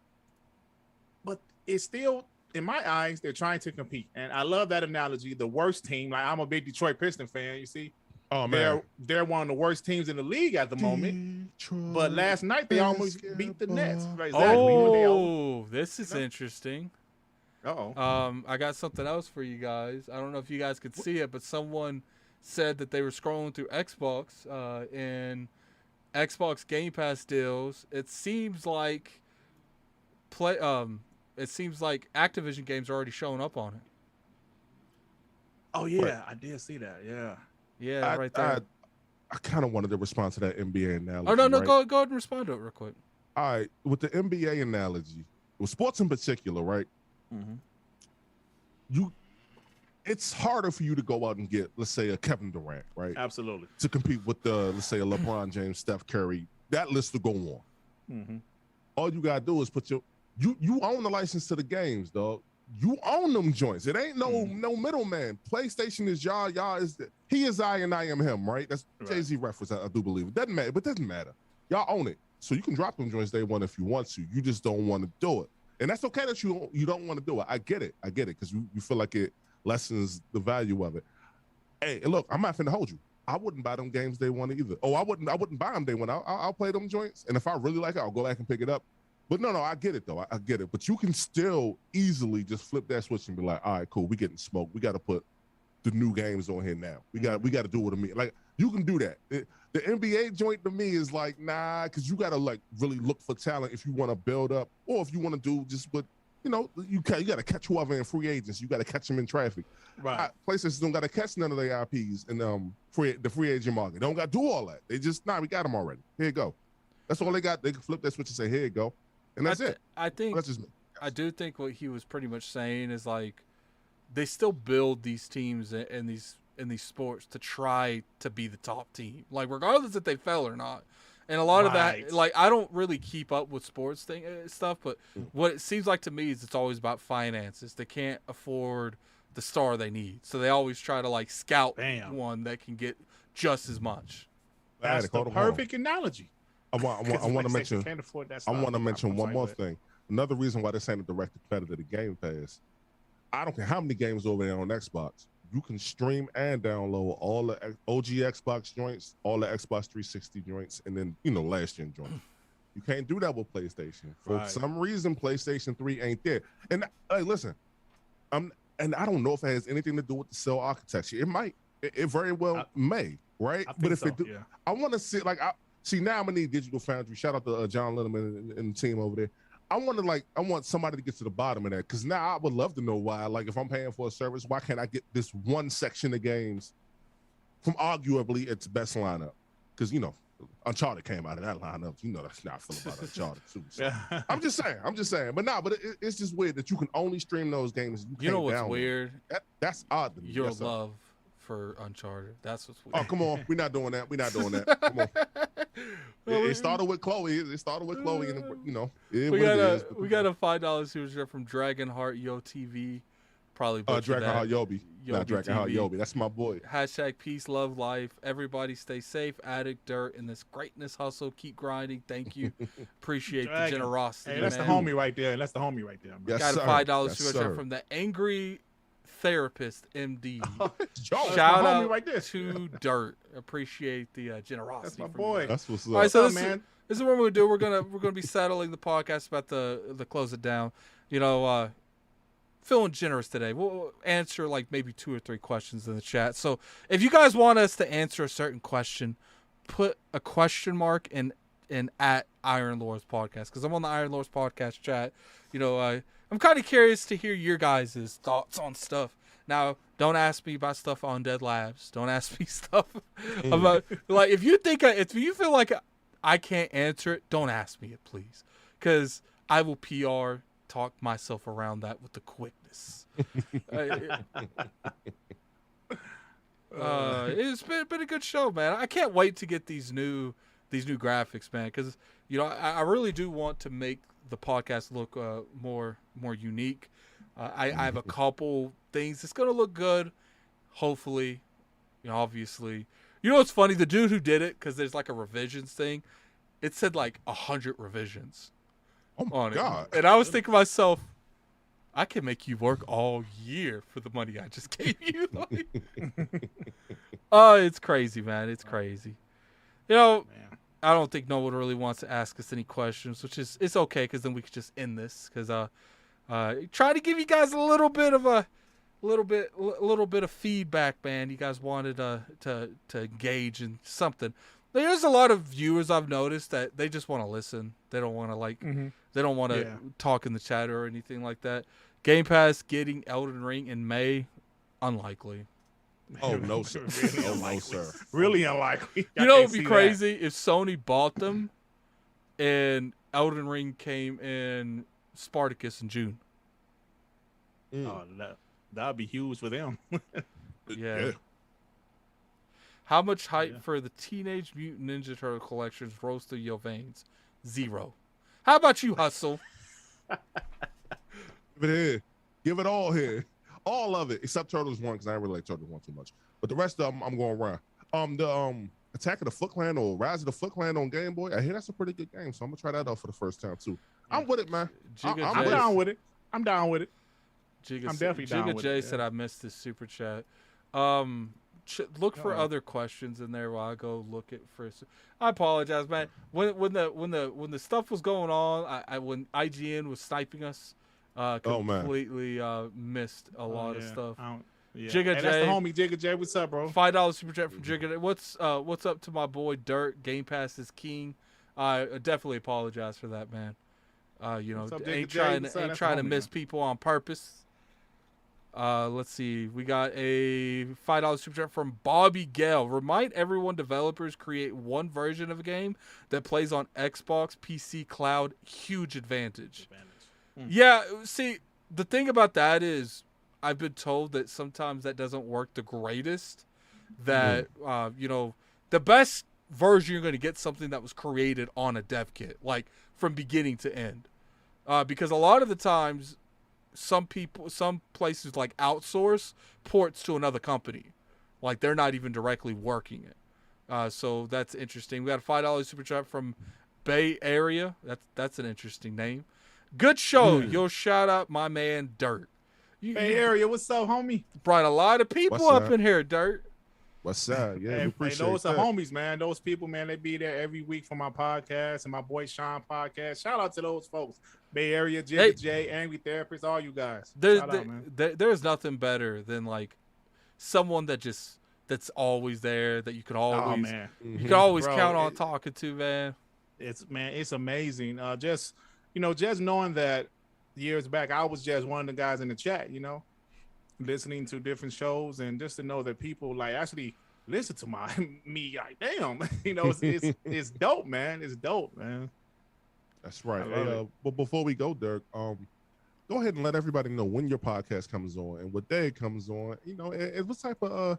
but it's still, in my eyes, they're trying to compete. And I love that analogy. The worst team, like I'm a big Detroit Piston fan, you see. Oh man, they're one of the worst teams in the league at the moment. But last night they almost beat the Nets. Right, exactly. This is interesting. I got something else for you guys. I don't know if you guys could see it, but someone said that they were scrolling through Xbox and Xbox Game Pass deals. It seems like Activision games are already showing up on it. Oh yeah, I did see that. Yeah, right there. I kind of wanted to respond to that NBA analogy. Oh no, right? go ahead and respond to it real quick. All right, with the NBA analogy, with sports in particular, right? Mm-hmm. It's harder for you to go out and get, let's say, a Kevin Durant, right? Absolutely. To compete with let's say, a LeBron James, Steph Curry. That list will go on. Mm-hmm. All you gotta do is put you own the license to the games, dog. You own them joints. It ain't no middleman. PlayStation is y'all. He is I and I am him, right? That's right. Jay-Z reference, I do believe. It doesn't matter, but it doesn't matter. Y'all own it. So you can drop them joints day one if you want to. You just don't want to do it. And that's okay that you don't want to do it. I get it, because you feel like it lessens the value of it. Hey, look, I'm not finna hold you. I wouldn't buy them games day one either. I wouldn't buy them day one. I'll play them joints, and if I really like it, I'll go back and pick it up. But no, I get it though. I get it. But you can still easily just flip that switch and be like, all right, cool, we getting smoked. We got to put the new games on here now. We got to do what I mean. Like you can do that. The NBA joint to me is like, nah, because you got to like really look for talent if you want to build up, or if you want to do just what you got to catch whoever in free agents. You got to catch them in traffic. Right. PlayStation don't got to catch none of their IPs in the free agent market. They don't got to do all that. They just we got them already. Here you go. That's all they got. They can flip that switch and say, here you go. And that's it. I do think what he was pretty much saying is like they still build these teams in these sports to try to be the top team, like regardless if they fail or not. And a lot of that, like I don't really keep up with sports stuff, but what it seems like to me is it's always about finances. They can't afford the star they need, so they always try to like scout one that can get just as much. That's the perfect analogy. I want to mention one more thing. Another reason why this ain't a direct competitor to Game Pass. I don't care how many games over there on Xbox. You can stream and download all the OG Xbox joints, all the Xbox 360 joints, and then last gen joints. You can't do that with PlayStation. For some reason, PlayStation 3 ain't there. And hey, listen, And I don't know if it has anything to do with the cell architecture. It might. It very well may, right? But if it do, I want to see now I'm gonna need Digital Foundry. Shout out to John Linneman and the team over there. I want somebody to get to the bottom of that, because now I would love to know why. Like, if I'm paying for a service, why can't I get this one section of games from arguably its best lineup? Because Uncharted came out of that lineup. That's not feel about Uncharted too. So. I'm just saying. But it's just weird that you can only stream those games. You know what's weird? That's odd to me. Your love for Uncharted. That's what's weird. Oh, come on. We're not doing that. Come on. It started with Chloe. And we got a $5 super from Dragonheart Yo TV. Probably Dragonheart Yobi. Not Dragonheart Yobi. That's my boy. # peace, love, life. Everybody stay safe. Addict Dirt in this greatness hustle. Keep grinding. Thank you. Appreciate the generosity. Hey, that's man. the homie right there. Man. Yes, got a $5 super from the Angry Therapist MD. Shout out right there. to Dirt. Appreciate the generosity. That's my boy. That's what's up. All right, so this is what we're gonna do. We're gonna be settling the podcast about the close it down. Feeling generous today. We'll answer like maybe 2 or 3 questions in the chat. So if you guys want us to answer a certain question, put a question mark in at Iron Lords Podcast, because I'm on the Iron Lords Podcast chat. I'm kind of curious to hear your guys' thoughts on stuff. Now, don't ask me about stuff on Dead Labs. Don't ask me stuff about if you feel like I can't answer it, don't ask me it, please, because I will PR talk myself around that with the quickness. It's been a good show, man. I can't wait to get these new graphics, man, because I really do want to make the podcast look more unique. I have a couple things that's gonna look good, hopefully. Obviously, what's funny? The dude who did it, because there's like a revisions thing, it said like 100 revisions. Oh my God. And I was thinking to myself, I can make you work all year for the money I just gave you. It's crazy, man. It's crazy. I don't think no one really wants to ask us any questions, which is it's okay, because then we could just end this. Because try to give you guys a little bit of feedback, man. You guys wanted to engage in something. There's a lot of viewers I've noticed that they just want to listen. They don't want to they don't want to talk in the chat or anything like that. Game Pass getting Elden Ring in May, unlikely. Oh no, sir. No, sir. Really unlikely. It would be crazy if Sony bought them and Elden Ring came in Spartacus in June. Oh, that'd be huge for them. Yeah. How much hype for the Teenage Mutant Ninja Turtle collections rose through your veins? 0. How about you, Hustle? Give it here. Give it all here. All of it, except Turtles 1, because I don't really like Turtles 1 too much. But the rest of them, I'm going around. The Attack of the Foot Clan or Rise of the Foot Clan on Game Boy, I hear that's a pretty good game, so I'm going to try that out for the first time, too. I'm with it, man. I'm down with it. I'm definitely down with it. Giga J said I missed this super chat. Look for other questions in there while I go look at first. I apologize, man. When the stuff was going on, when IGN was sniping us, completely missed a lot of stuff. Yeah. Jigga J, that's the homie Jigga J. What's up, bro? $5 super chat from Jigga J. What's up to my boy Dirt? Game Pass is king. I definitely apologize for that, man. Ain't trying to miss people on purpose. Let's see. We got a $5 super chat from Bobby Gale. Remind everyone developers create one version of a game that plays on Xbox, PC, cloud. Huge advantage. Yeah, see, the thing about that is I've been told that sometimes that doesn't work the greatest. That, the best version you're going to get something that was created on a dev kit, like from beginning to end. Because a lot of the times, some places like outsource ports to another company, like they're not even directly working it. So that's interesting. We got a $5 super chat from Bay Area. That's an interesting name. Good show. Yo, shout out my man Dirt. Bay Area, what's up, homie? Brought a lot of people up in here, Dirt. What's up? Yeah, we Hey, appreciate those are that. homies, man. Those people, man, they be there every week for my podcast and my boy Shaun podcast. Shout out to those folks. Bay Area, Hey. Jigga J, Angry Therapist, all you guys. There's Shout out, man. there's nothing better than like someone that's always there that you can always Oh man, you can always Bro, count on talking to, man. it's amazing. Just just knowing that years back, I was just one of the guys in the chat, listening to different shows, and just to know that people like actually listen to my me, like damn, it's dope, man. It's dope, man. That's right. I love Hey, but before we go, Dirk, go ahead and let everybody know when your podcast comes on and what day it comes on. And what type of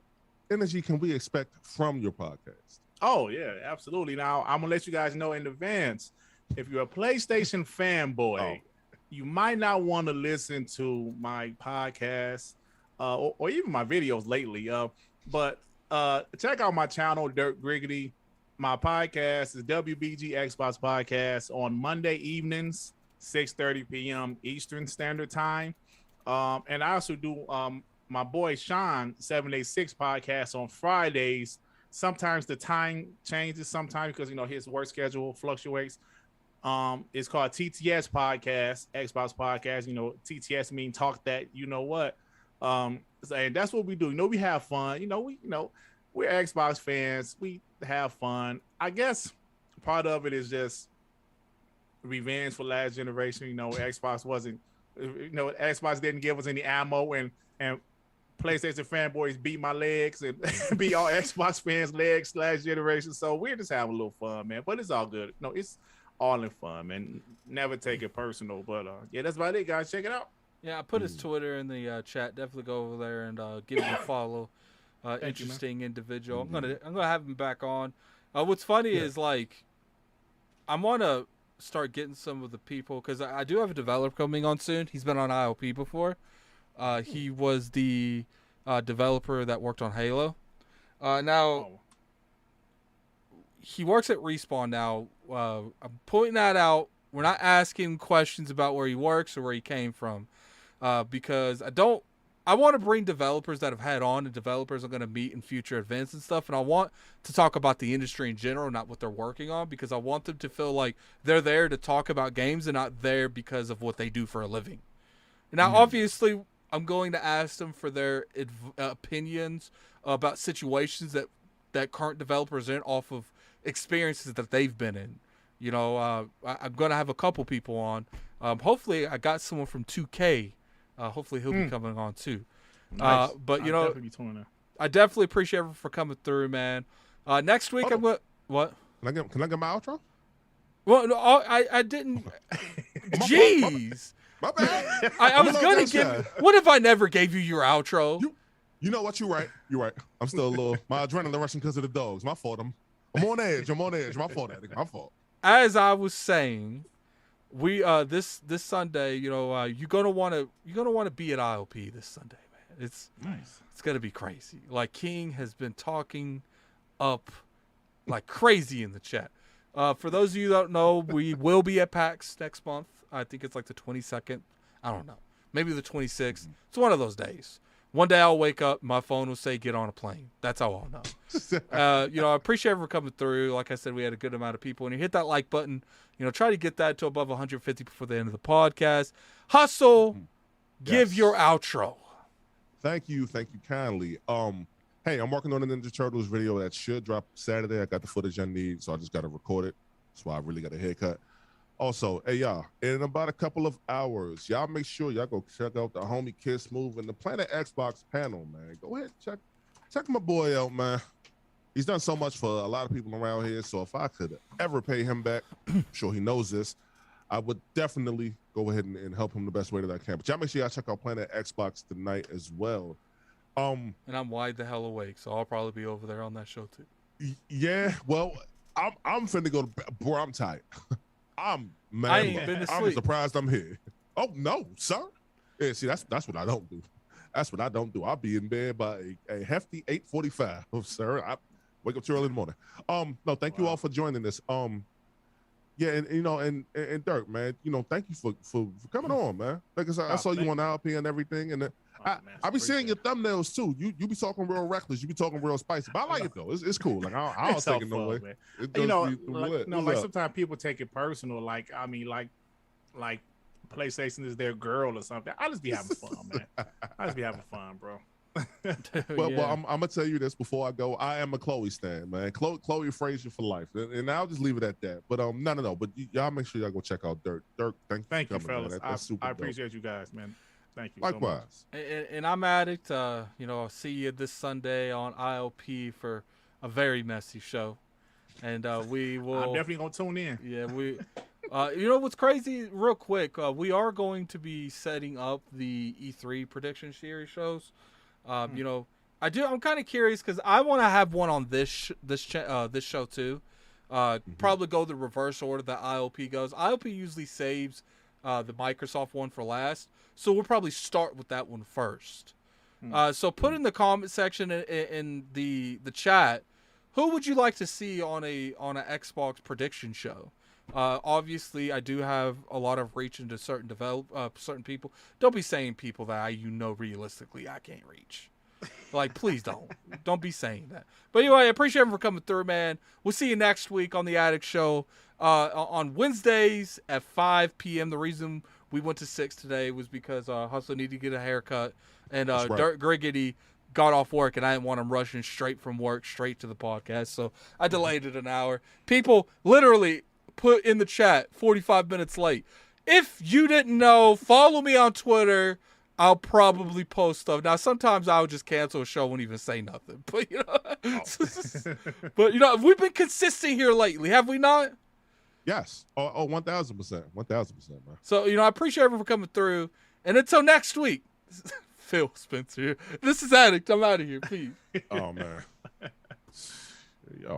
energy can we expect from your podcast? Oh yeah, absolutely. Now I'm gonna let you guys know in advance. If you're a PlayStation fanboy, you might not want to listen to my podcast or even my videos lately. But check out my channel, Dirk Griggity. My podcast is WBG Xbox Podcast on Monday evenings, 6:30 p.m. Eastern Standard Time. And I also do my boy Shaun 786 podcast on Fridays. Sometimes the time changes sometimes because his work schedule fluctuates. It's called TTS Podcast, Xbox Podcast. TTS mean talk that what. And that's what we do. We have fun. We're Xbox fans. We have fun. I guess part of it is just revenge for last generation. Xbox wasn't. Xbox didn't give us any ammo, and PlayStation fanboys beat my legs and beat all Xbox fans' legs last generation. So we're just having a little fun, man. But it's all good. No, it's all in fun, man. Never take it personal. But yeah, that's about it, guys. Check it out. Yeah, I put his Twitter in the chat. Definitely go over there and give him a follow. Interesting individual. I'm gonna have him back on. What's funny is like I want to start getting some of the people because I do have a developer coming on soon. He's been on ILP before. He was the developer that worked on Halo. Now he works at Respawn now. I'm pointing that out. We're not asking questions about where he works or where he came from because I want to bring developers that have had on and developers I'm going to meet in future events and stuff. And I want to talk about the industry in general, not what they're working on, because I want them to feel like they're there to talk about games and not there because of what they do for a living. Now, obviously, I'm going to ask them for their opinions about situations that current developers are in off of experiences that they've been in. I'm going to have a couple people on. Hopefully, I got someone from 2K. Hopefully he'll be coming on too. Nice. But I definitely appreciate everyone for coming through, man. Next week I'm going. What? Can I get my outro? Well, no, I didn't. Jeez. My bad. I was gonna give. What if I never gave you your outro? You know what? You're right. I'm still a little. My adrenaline rushing because of the dogs. My fault. I'm on edge. My fault. My fault. As I was saying, we this Sunday, you're gonna want to be at ILP this Sunday, man. It's nice. It's gonna be crazy. Like King has been talking up like crazy in the chat. For those of you that don't know, we will be at PAX next month. I think it's like the 22nd. I don't know. Maybe the 26th. It's one of those days. One day I'll wake up, my phone will say, get on a plane. That's how I'll know. I appreciate everyone coming through. Like I said, we had a good amount of people. And you hit that like button, try to get that to above 150 before the end of the podcast. Hustle, give your outro. Thank you kindly. Hey, I'm working on an Ninja Turtles video that should drop Saturday. I got the footage I need, so I just got to record it. That's why I really got a haircut. Also, hey, y'all, in about a couple of hours, y'all make sure y'all go check out the homie Kiss Move and the Planet Xbox panel, man. Go ahead and check my boy out, man. He's done so much for a lot of people around here, so if I could ever pay him back, I'm sure he knows this, I would definitely go ahead and help him the best way that I can. But y'all make sure y'all check out Planet Xbox tonight as well. And I'm wide the hell awake, so I'll probably be over there on that show too. Yeah, well, I'm finna go to bed. Boy, I'm tired. I'm mad. I ain't been to I'm sleep. surprised I'm here. Oh no, sir. Yeah, see, that's what I don't do. That's what I don't do. I'll be in bed by a hefty 8:45, sir. I wake up too early in the morning. No, thank you all for joining us. Yeah, and you know, and Dirk, man, you know, thank you for coming on, man. Like I said, I saw you on ILP and everything, and I be seeing your thumbnails too. You be talking real reckless, you be talking real spicy, but I like it though. It's cool. Like I don't take it no way. It you know, like sometimes people take it personal. Like I mean, like PlayStation is their girl or something. I just be having fun, man. I just be having fun, bro. Well, I'm gonna tell you this before I go. I am a Chloe stan, man. Chloe Frazier for life, and I'll just leave it at that. But no. But y'all make sure y'all go check out Dirk. Thank you, fellas. That's super I dope. appreciate you guys, man. Thank you. Likewise. So much. And I'm Addict. You know, I'll see you this Sunday on ILP for a very messy show, and we will. I'm definitely gonna tune in. Yeah, we. You know what's crazy? Real quick, we are going to be setting up the E3 prediction series shows. You know, I'm kind of curious because I want to have one on this show too. Probably go the reverse order that ILP goes. ILP usually saves the Microsoft one for last, so we'll probably start with that one first. So put in the comment section in the chat, who would you like to see on an Xbox prediction show? Obviously, I do have a lot of reach into certain certain people. Don't be saying people that realistically I can't reach. Like, please don't be saying that. But anyway, I appreciate everyone for coming through, man. We'll see you next week on the Addict Show on Wednesdays at 5 p.m. The reason we went to 6 today was because Hustler needed to get a haircut, and right. Dirk Griggity got off work, and I didn't want him rushing straight from work straight to the podcast, so I delayed it an hour. People literally put in the chat 45 minutes late. If you didn't know, follow me on Twitter. I'll probably post stuff. Now, sometimes I'll just cancel a show, won't even say nothing. But but we've been consistent here lately, have we not? Yes. Oh, 1,000%. 1,000%, man. So, I appreciate everyone for coming through. And until next week, Phil Spencer here. This is Addict. I'm out of here. Peace. Oh, man.